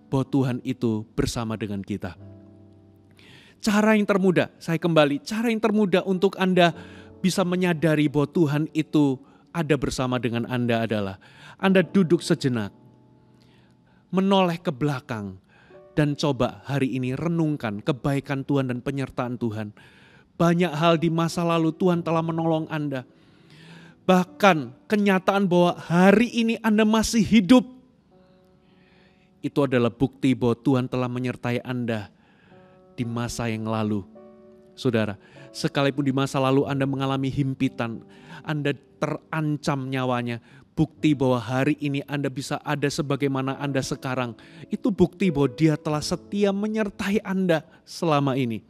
bahwa Tuhan itu bersama dengan kita. Cara yang termudah, saya kembali, cara yang termudah untuk Anda bisa menyadari bahwa Tuhan itu ada bersama dengan Anda adalah Anda duduk sejenak, menoleh ke belakang, dan coba hari ini renungkan kebaikan Tuhan dan penyertaan Tuhan. Banyak hal di masa lalu Tuhan telah menolong Anda. Bahkan kenyataan bahwa hari ini Anda masih hidup, itu adalah bukti bahwa Tuhan telah menyertai Anda di masa yang lalu. Saudara, sekalipun di masa lalu Anda mengalami himpitan, Anda terancam nyawanya, bukti bahwa hari ini Anda bisa ada sebagaimana Anda sekarang. Itu bukti bahwa Dia telah setia menyertai Anda selama ini.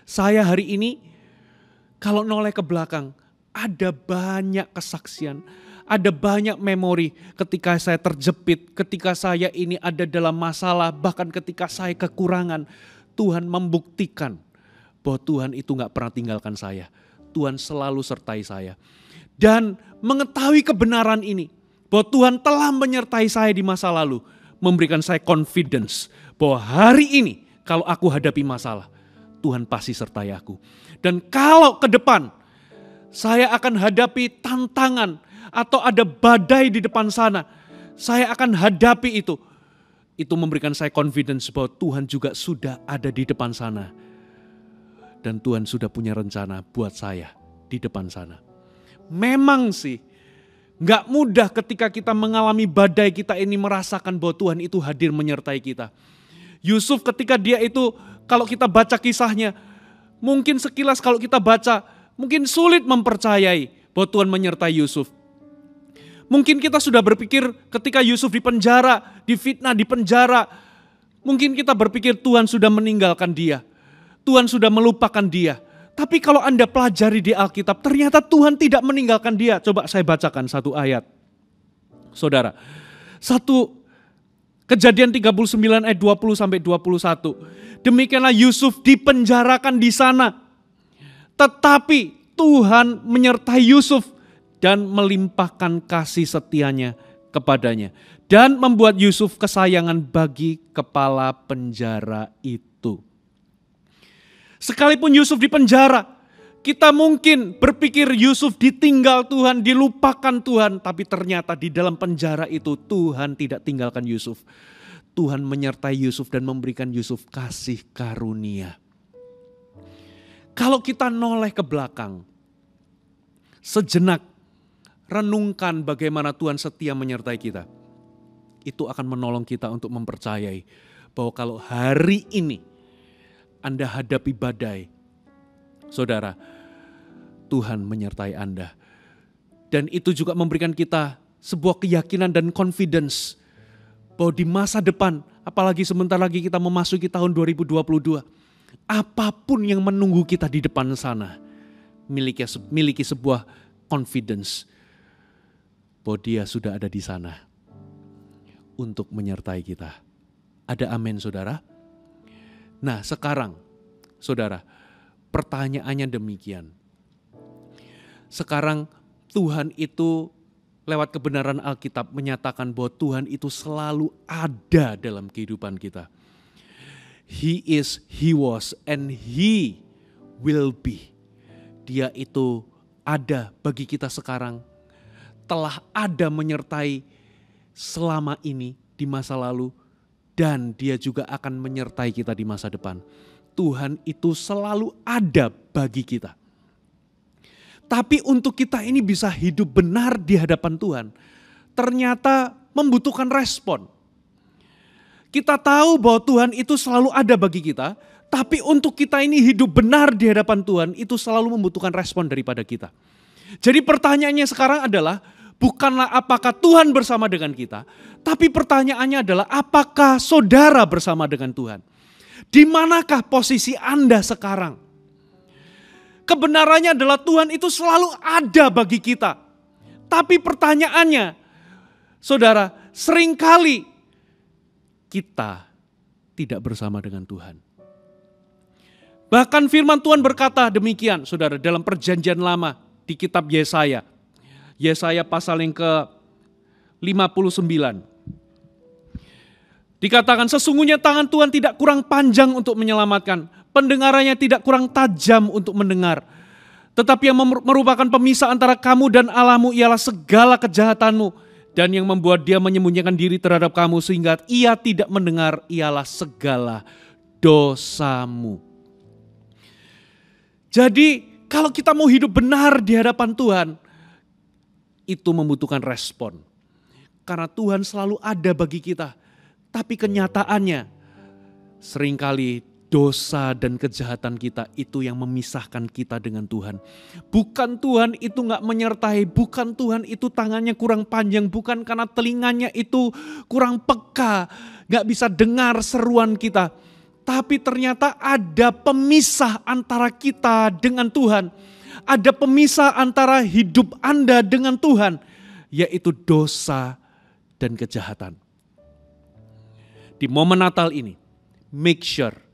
Saya hari ini, kalau noleh ke belakang, ada banyak kesaksian, ada banyak memori ketika saya terjepit, ketika saya ini ada dalam masalah, bahkan ketika saya kekurangan. Tuhan membuktikan bahwa Tuhan itu gak pernah tinggalkan saya. Tuhan selalu sertai saya. Dan mengetahui kebenaran ini, bahwa Tuhan telah menyertai saya di masa lalu, memberikan saya confidence bahwa hari ini kalau aku hadapi masalah, Tuhan pasti sertai aku. Dan kalau ke depan saya akan hadapi tantangan atau ada badai di depan sana, saya akan hadapi itu. Itu memberikan saya confidence bahwa Tuhan juga sudah ada di depan sana. Dan Tuhan sudah punya rencana buat saya di depan sana. Memang sih gak mudah ketika kita mengalami badai, kita ini merasakan bahwa Tuhan itu hadir menyertai kita. Yusuf ketika dia itu, kalau kita baca kisahnya, mungkin sekilas kalau kita baca, mungkin sulit mempercayai bahwa Tuhan menyertai Yusuf. Mungkin kita sudah berpikir ketika Yusuf di penjara, difitnah di penjara, mungkin kita berpikir Tuhan sudah meninggalkan dia. Tuhan sudah melupakan dia. Tapi kalau Anda pelajari di Alkitab, ternyata Tuhan tidak meninggalkan dia. Coba saya bacakan satu ayat. Saudara, Kejadian 39 ayat 20 sampai 21. Demikianlah Yusuf dipenjarakan di sana. Tetapi Tuhan menyertai Yusuf dan melimpahkan kasih setianya kepadanya. Dan membuat Yusuf kesayangan bagi kepala penjara itu. Sekalipun Yusuf di penjara, kita mungkin berpikir Yusuf ditinggal Tuhan, dilupakan Tuhan. Tapi ternyata di dalam penjara itu Tuhan tidak tinggalkan Yusuf. Tuhan menyertai Yusuf dan memberikan Yusuf kasih karunia. Kalau kita noleh ke belakang, sejenak renungkan bagaimana Tuhan setia menyertai kita. Itu akan menolong kita untuk mempercayai bahwa kalau hari ini Anda hadapi badai, saudara, Tuhan menyertai Anda. Dan itu juga memberikan kita sebuah keyakinan dan confidence bahwa di masa depan, apalagi sebentar lagi kita memasuki tahun 2022, apapun yang menunggu kita di depan sana, miliki sebuah confidence bahwa Dia sudah ada di sana untuk menyertai kita. Ada amin, saudara? Nah, sekarang, saudara, pertanyaannya demikian. Sekarang Tuhan itu lewat kebenaran Alkitab menyatakan bahwa Tuhan itu selalu ada dalam kehidupan kita. He is, He was, and He will be. Dia itu ada bagi kita sekarang, telah ada menyertai selama ini di masa lalu, dan Dia juga akan menyertai kita di masa depan. Tuhan itu selalu ada bagi kita. Tapi untuk kita ini bisa hidup benar di hadapan Tuhan, ternyata membutuhkan respon. Kita tahu bahwa Tuhan itu selalu ada bagi kita, tapi untuk kita ini hidup benar di hadapan Tuhan itu selalu membutuhkan respon daripada kita. Jadi pertanyaannya sekarang adalah, bukanlah apakah Tuhan bersama dengan kita, tapi pertanyaannya adalah apakah saudara bersama dengan Tuhan? Di manakah posisi Anda sekarang? Kebenarannya adalah Tuhan itu selalu ada bagi kita. Tapi pertanyaannya, saudara, seringkali kita tidak bersama dengan Tuhan. Bahkan firman Tuhan berkata demikian, saudara, dalam perjanjian lama di kitab Yesaya. Yesaya pasal yang ke-59. Dikatakan, sesungguhnya tangan Tuhan tidak kurang panjang untuk menyelamatkan, pendengarannya tidak kurang tajam untuk mendengar. Tetapi yang merupakan pemisah antara kamu dan Allahmu ialah segala kejahatanmu. Dan yang membuat dia menyembunyikan diri terhadap kamu sehingga ia tidak mendengar ialah segala dosamu. Jadi kalau kita mau hidup benar di hadapan Tuhan, itu membutuhkan respon. Karena Tuhan selalu ada bagi kita. Tapi kenyataannya seringkali dosa dan kejahatan kita itu yang memisahkan kita dengan Tuhan. Bukan Tuhan itu gak menyertai, bukan Tuhan itu tangannya kurang panjang, bukan karena telinganya itu kurang peka, gak bisa dengar seruan kita. Tapi ternyata ada pemisah antara kita dengan Tuhan. Ada pemisah antara hidup Anda dengan Tuhan, yaitu dosa dan kejahatan. Di momen Natal ini, make sure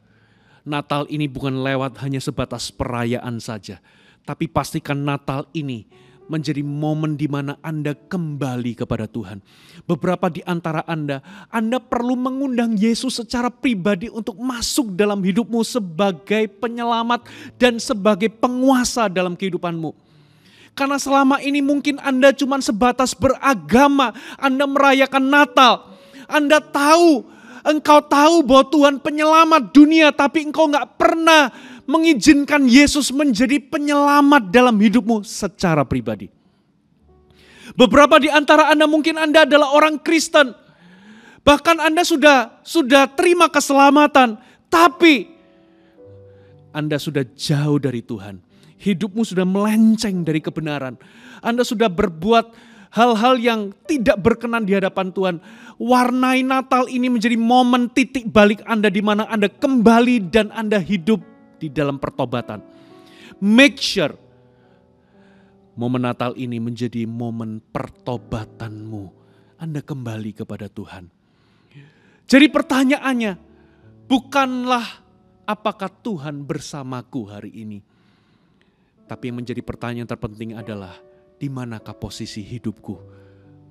Natal ini bukan lewat hanya sebatas perayaan saja. Tapi pastikan Natal ini menjadi momen di mana Anda kembali kepada Tuhan. Beberapa di antara Anda perlu mengundang Yesus secara pribadi untuk masuk dalam hidupmu sebagai penyelamat dan sebagai penguasa dalam kehidupanmu. Karena selama ini mungkin Anda cuma sebatas beragama, Anda merayakan Natal. Engkau tahu bahwa Tuhan penyelamat dunia, tapi engkau gak pernah mengizinkan Yesus menjadi penyelamat dalam hidupmu secara pribadi. Beberapa di antara Anda mungkin Anda adalah orang Kristen. Bahkan Anda sudah terima keselamatan, tapi Anda sudah jauh dari Tuhan. Hidupmu sudah melenceng dari kebenaran. Anda sudah berbuat hal-hal yang tidak berkenan di hadapan Tuhan. Warnai Natal ini menjadi momen titik balik Anda di mana Anda kembali dan Anda hidup di dalam pertobatan. Make sure momen Natal ini menjadi momen pertobatanmu. Anda kembali kepada Tuhan. Jadi pertanyaannya, bukanlah apakah Tuhan bersamaku hari ini. Tapi yang menjadi pertanyaan terpenting adalah, di manakah posisi hidupku?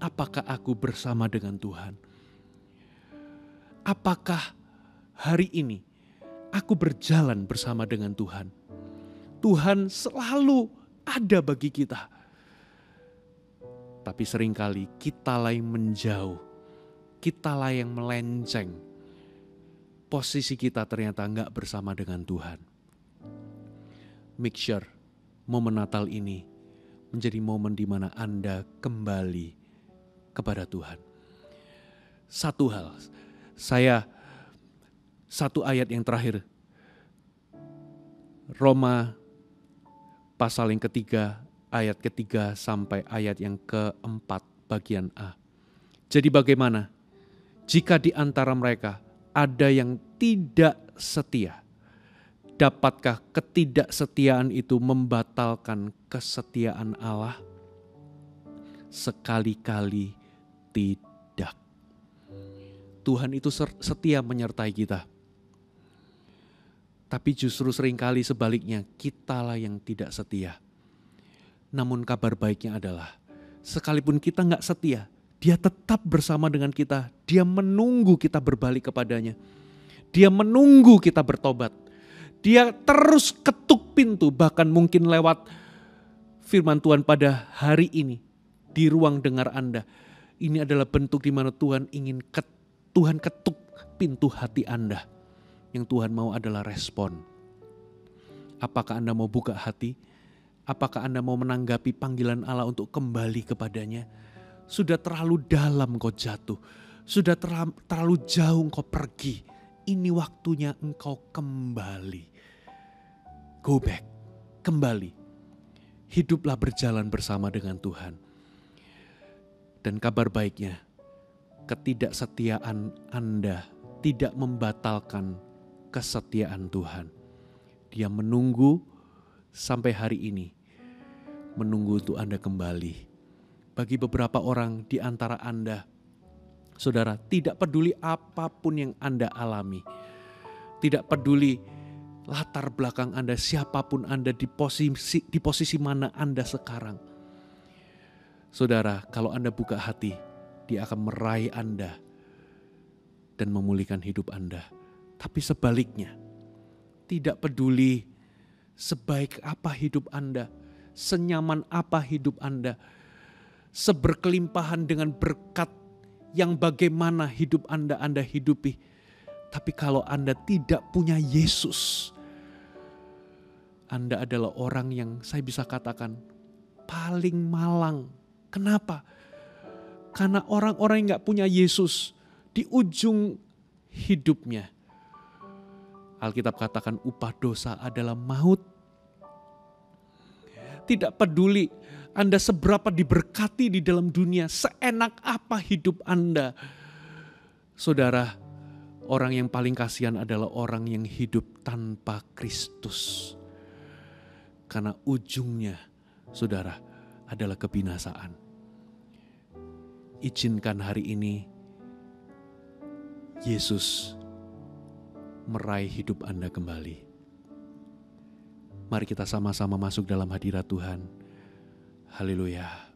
Apakah aku bersama dengan Tuhan? Apakah hari ini aku berjalan bersama dengan Tuhan? Tuhan selalu ada bagi kita. Tapi seringkali kitalah yang menjauh. Kitalah yang melenceng. Posisi kita ternyata enggak bersama dengan Tuhan. Make sure momen Natal ini menjadi momen di mana Anda kembali kepada Tuhan. Satu hal, satu ayat yang terakhir. Roma pasal yang ketiga, ayat ketiga sampai ayat yang keempat bagian A. Jadi bagaimana jika di antara mereka ada yang tidak setia? Dapatkah ketidaksetiaan itu membatalkan kesetiaan Allah? Sekali-kali tidak. Tuhan itu setia menyertai kita. Tapi justru seringkali sebaliknya, kitalah yang tidak setia. Namun kabar baiknya adalah, sekalipun kita gak setia, Dia tetap bersama dengan kita. Dia menunggu kita berbalik kepadanya. Dia menunggu kita bertobat. Dia terus ketuk pintu, bahkan mungkin lewat firman Tuhan pada hari ini, di ruang dengar Anda. Ini adalah bentuk di mana Tuhan Tuhan ketuk pintu hati Anda. Yang Tuhan mau adalah respon. Apakah Anda mau buka hati? Apakah Anda mau menanggapi panggilan Allah untuk kembali kepadanya? Sudah terlalu dalam kau jatuh. Sudah terlalu jauh kau pergi. Ini waktunya engkau kembali. Go back. Kembali. Hiduplah berjalan bersama dengan Tuhan. Dan kabar baiknya, ketidaksetiaan Anda tidak membatalkan kesetiaan Tuhan. Dia menunggu, sampai hari ini menunggu untuk Anda kembali. Bagi beberapa orang di antara Anda, saudara, tidak peduli apapun yang Anda alami, tidak peduli latar belakang Anda, siapapun Anda, di posisi mana Anda sekarang. Saudara, kalau Anda buka hati, Dia akan meraih Anda dan memulihkan hidup Anda. Tapi sebaliknya, tidak peduli sebaik apa hidup Anda, senyaman apa hidup Anda, seberkelimpahan dengan berkat yang bagaimana hidup Anda hidupi. Tapi kalau Anda tidak punya Yesus, Anda adalah orang yang saya bisa katakan paling malang. Kenapa? Karena orang-orang yang gak punya Yesus di ujung hidupnya, Alkitab katakan upah dosa adalah maut. Tidak peduli Anda seberapa diberkati di dalam dunia, seenak apa hidup Anda. Saudara, orang yang paling kasihan adalah orang yang hidup tanpa Kristus. Karena ujungnya, saudara, adalah kebinasaan. Izinkan hari ini Yesus meraih hidup Anda kembali. Mari kita sama-sama masuk dalam hadirat Tuhan. Haleluya.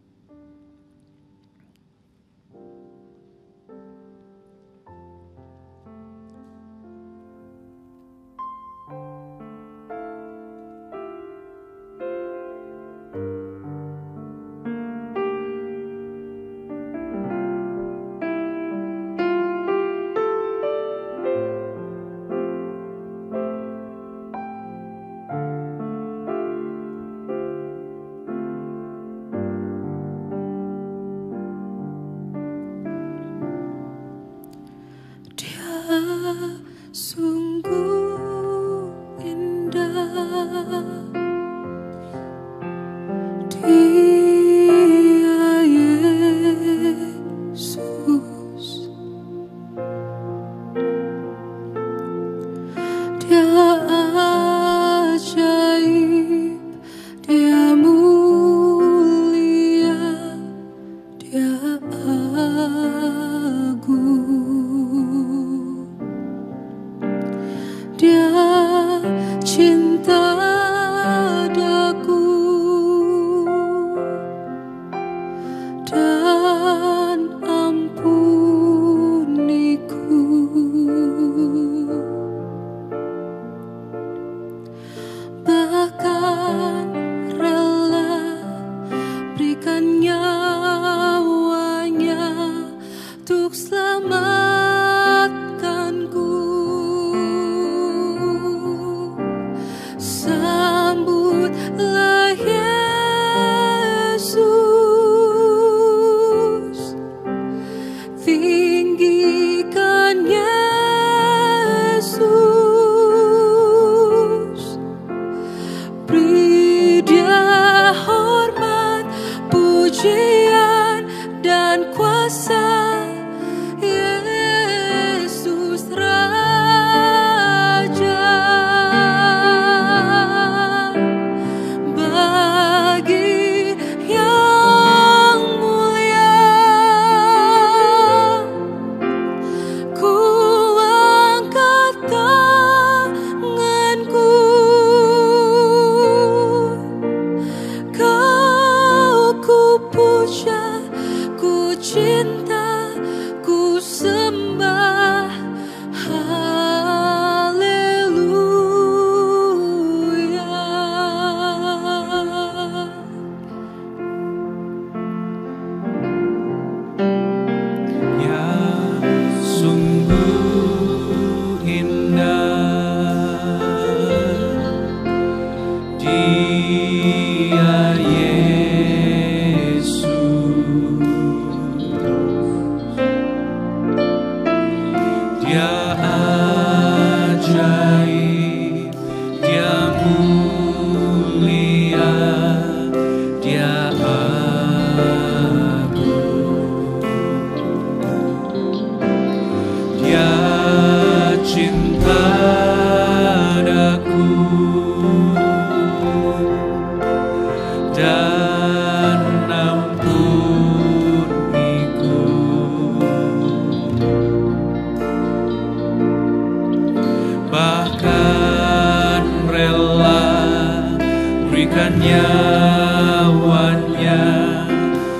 berikan nyawanya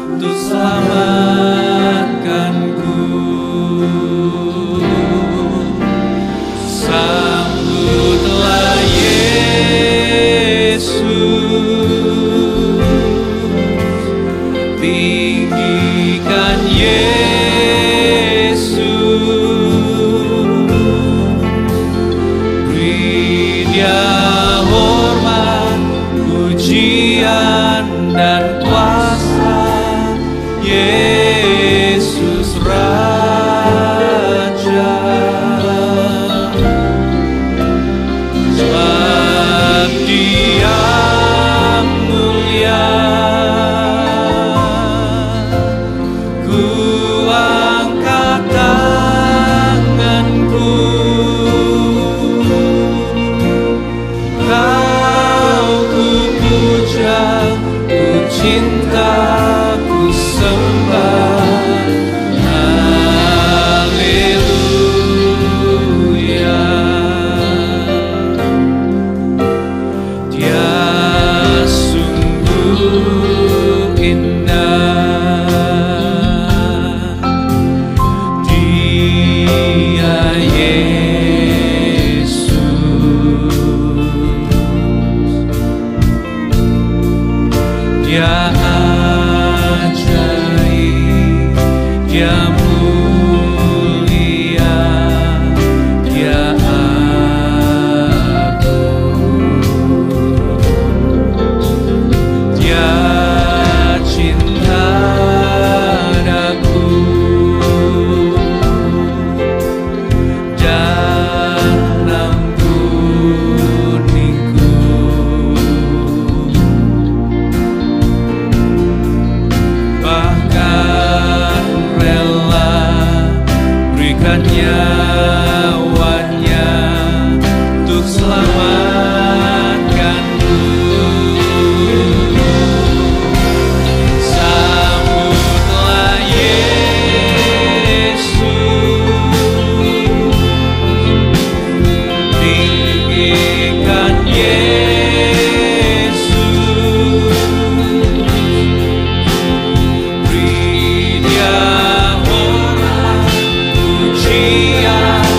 untuk selamatkanku. Sambutlah Yesus, tinggikan Yesus, beri Dia hormat, pujian dan kuasa. Yesus Raja, sebab Dia mulia. Ku angkat tanganku, Kau ku puja, ku cinta, ku sembah. Haleluya. Dia sungguh indah, Dia Yesus, Dia ajaib, Dia mulia, Dia agung, Dia cinta daku, dan ampuniku. Bahkan rela berikan nyawanya untuk selamatkanku. Sambutlah Yesus, tinggikan Yesus, beri Dia hormat, pujian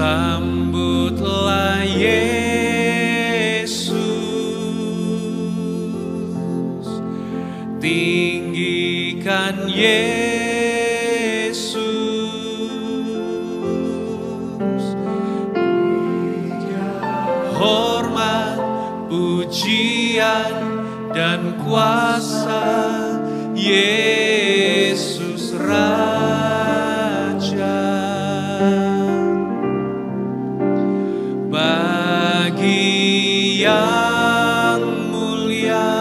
Sambutlah Yesus, tinggikan Yesus, hormat, pujian, dan kuasa Yesus Raja. Bagi yang mulia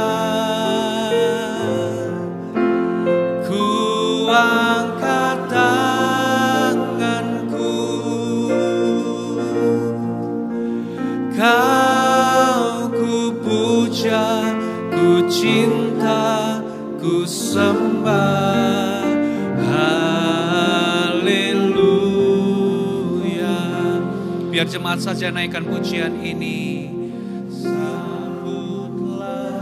ku angkat tanganku, Kau ku puja, ku cinta, ku sembah. Haleluya. Biar jemaat saja naikkan pujian ini. Sambutlah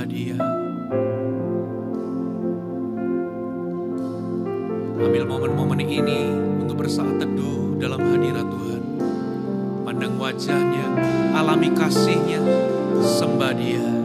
Dia. Ambil momen-momen ini untuk bersaat teduh dalam hadirat Tuhan. Pandang wajahnya, alami kasihnya, sembah Dia.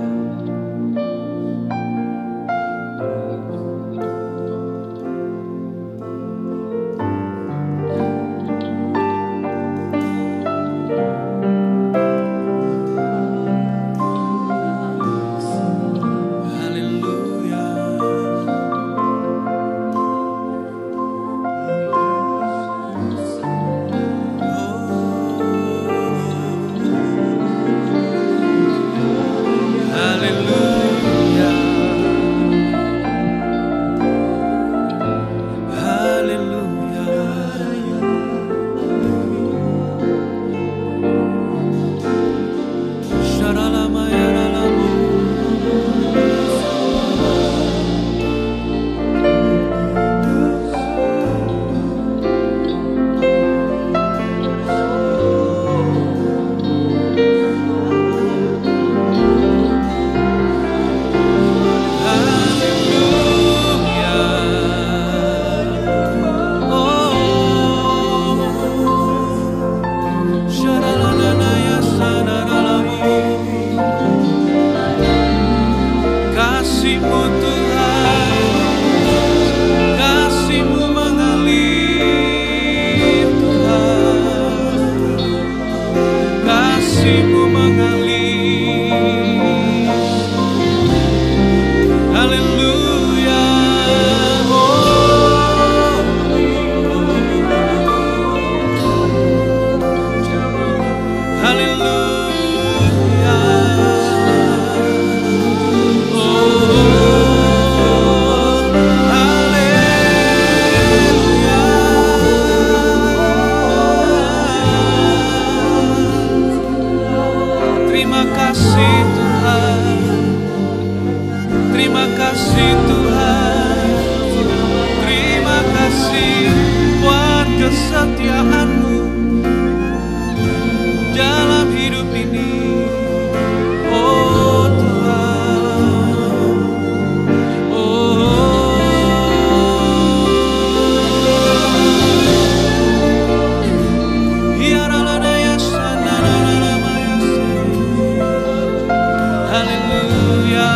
kasih-Mu mengalir. Terima kasih Tuhan, terima kasih buat kesetiaan-Mu dalam hidup ini. Oh Tuhan, oh hiaralana sana haleluya.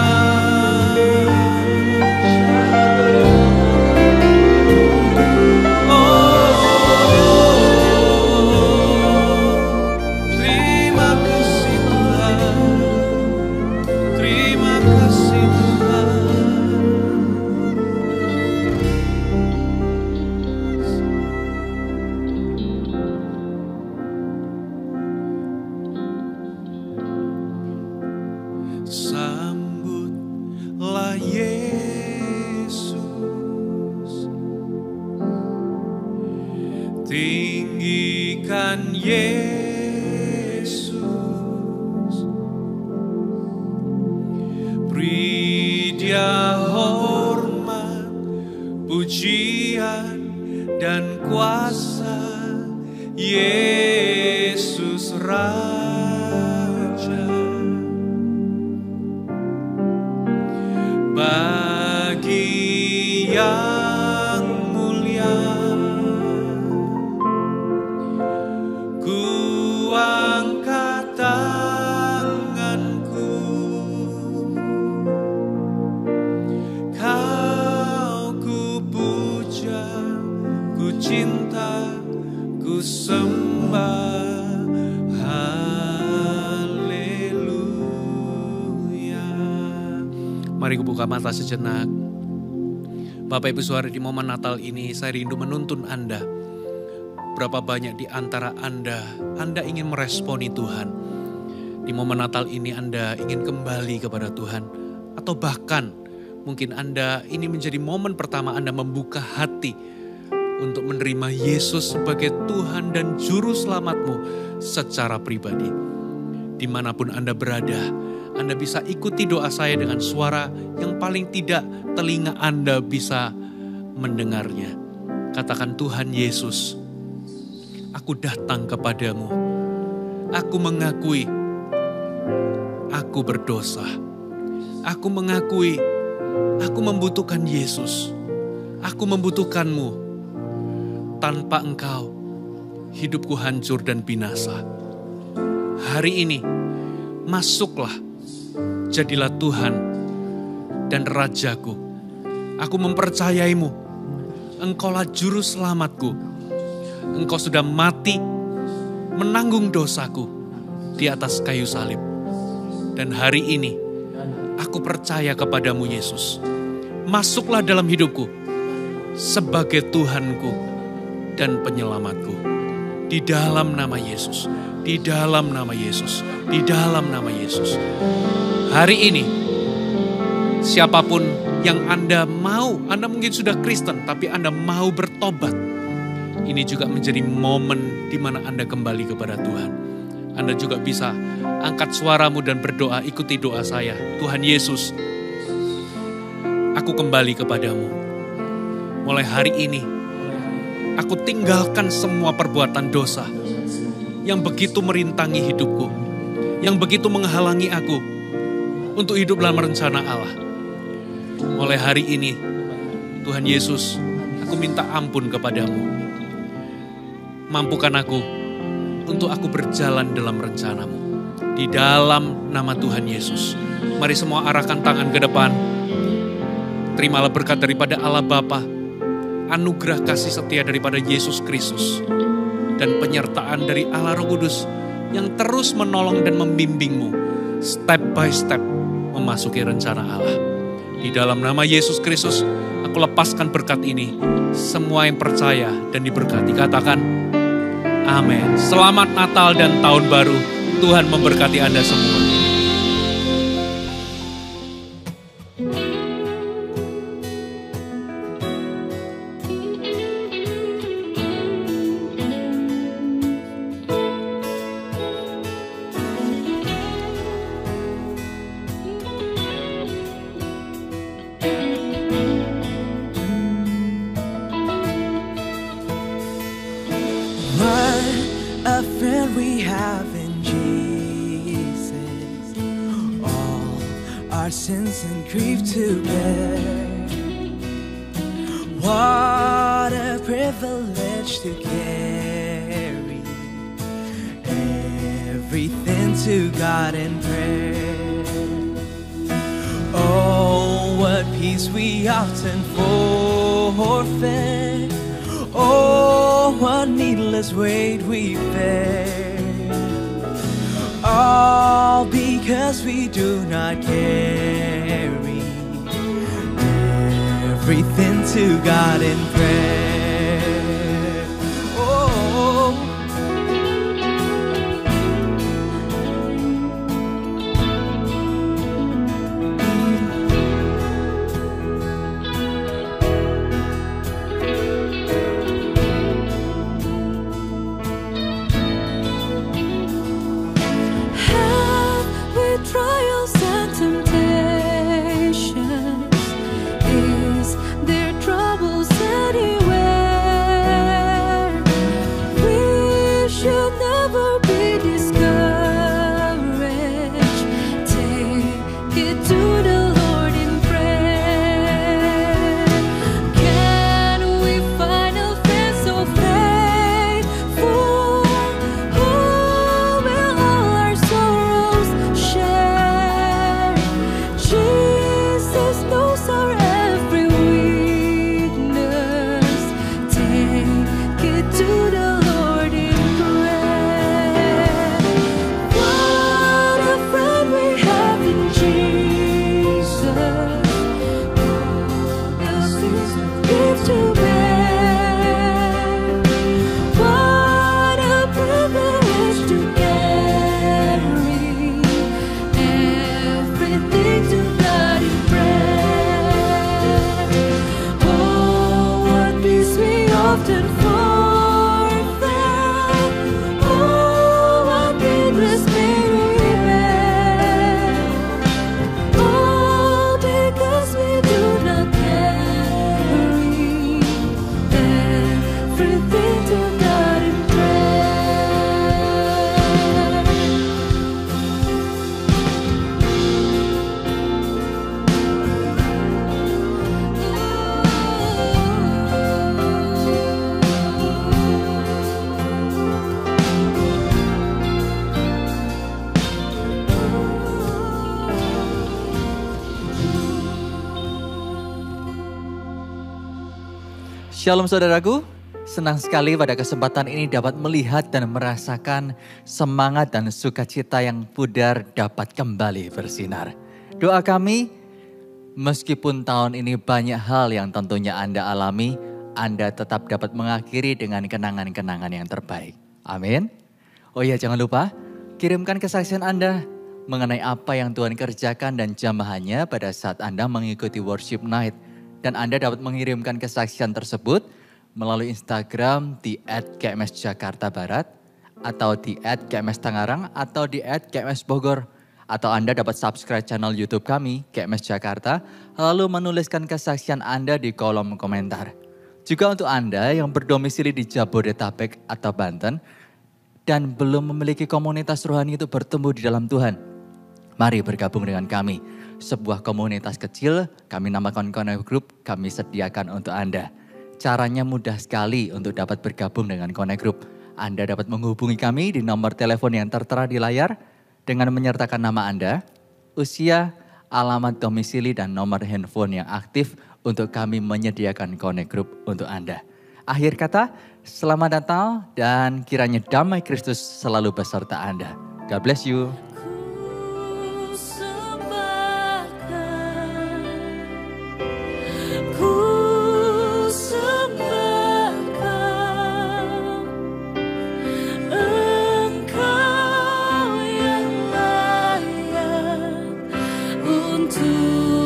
Sambutlah Yesus, tinggikan Yesus, beri Dia hormat, pujian dan kuasa. Yesus Raja, bagi yang mulia ku angkat tanganku, Kau ku puja, ku cinta, ku sembah. Mari buka mata sejenak. Bapak Ibu Saudara, di momen Natal ini saya rindu menuntun Anda. Berapa banyak di antara Anda ingin meresponi Tuhan. Di momen Natal ini Anda ingin kembali kepada Tuhan. Atau bahkan mungkin Anda ini menjadi momen pertama Anda membuka hati untuk menerima Yesus sebagai Tuhan dan Juru Selamatmu secara pribadi. Dimanapun Anda berada, Anda bisa ikuti doa saya dengan suara yang paling tidak telinga Anda bisa mendengarnya. Katakan, Tuhan Yesus, aku datang kepadamu. Aku mengakui aku berdosa. Aku mengakui aku membutuhkan Yesus. Aku membutuhkanmu. Tanpa Engkau, hidupku hancur dan binasa. Hari ini, masuklah. Jadilah Tuhan dan Rajaku. Aku mempercayaimu. Engkaulah Juru Selamatku. Engkau sudah mati, menanggung dosaku di atas kayu salib. Dan hari ini, aku percaya kepadamu Yesus. Masuklah dalam hidupku sebagai Tuhanku dan penyelamatku. Di dalam nama Yesus. Di dalam nama Yesus. Di dalam nama Yesus. Hari ini, siapapun yang Anda mau, Anda mungkin sudah Kristen, tapi Anda mau bertobat. Ini juga menjadi momen di mana Anda kembali kepada Tuhan. Anda juga bisa angkat suaramu dan berdoa, ikuti doa saya. Tuhan Yesus, aku kembali kepadamu. Mulai hari ini, aku tinggalkan semua perbuatan dosa yang begitu merintangi hidupku, yang begitu menghalangi aku untuk hidup dalam rencana Allah. Mulai hari ini, Tuhan Yesus, aku minta ampun kepadamu. Mampukan aku untuk aku berjalan dalam rencanamu. Di dalam nama Tuhan Yesus. Mari semua arahkan tangan ke depan. Terimalah berkat daripada Allah Bapa, anugerah kasih setia daripada Yesus Kristus, dan penyertaan dari Allah Roh Kudus yang terus menolong dan membimbingmu step by step memasuki rencana Allah. Di dalam nama Yesus Kristus, aku lepaskan berkat ini. Semua yang percaya dan diberkati, katakan amin. Selamat Natal dan Tahun Baru. Tuhan memberkati Anda semua. our sins and grief to bear. What a privilege to carry everything to God in prayer. Oh, what peace we often forfeit. Oh, what needless weight we bear. All because we do not carry everything to God in prayer. Oh, trials and temptations, is there troubles anywhere? We should never be discouraged. Take it to the Lord in prayer. Can we find a friend so faithful, who will all our sorrows share? Jesus knows our every weakness. Take it to the Lord in prayer. What a friend we have in Jesus. All things give to bear. What a privilege to carry everything to God in prayer. Oh, what peace we often forfeit. Oh, what needless pain we bear. All because we do not carry everything to God in Shalom saudaraku, senang sekali pada kesempatan ini dapat melihat dan merasakan semangat dan sukacita yang pudar dapat kembali bersinar. Doa kami, meskipun tahun ini banyak hal yang tentunya Anda alami, Anda tetap dapat mengakhiri dengan kenangan-kenangan yang terbaik. Amin. Oh iya, jangan lupa kirimkan kesaksian Anda mengenai apa yang Tuhan kerjakan dan jamahannya pada saat Anda mengikuti worship night. Dan Anda dapat mengirimkan kesaksian tersebut melalui Instagram di @gmsjakartabarat atau di @gmstangarang atau di @gmsbogor. Atau Anda dapat subscribe channel YouTube kami, GMS Jakarta, lalu menuliskan kesaksian Anda di kolom komentar. Juga untuk Anda yang berdomisili di Jabodetabek atau Banten dan belum memiliki komunitas rohani untuk bertumbuh di dalam Tuhan, mari bergabung dengan kami. Sebuah komunitas kecil, kami namakan Connect Group, kami sediakan untuk Anda. Caranya mudah sekali untuk dapat bergabung dengan Connect Group. Anda dapat menghubungi kami di nomor telepon yang tertera di layar dengan menyertakan nama Anda, usia, alamat domisili, dan nomor handphone yang aktif untuk kami menyediakan Connect Group untuk Anda. Akhir kata, selamat Natal dan kiranya damai Kristus selalu beserta Anda. God bless you. Untuk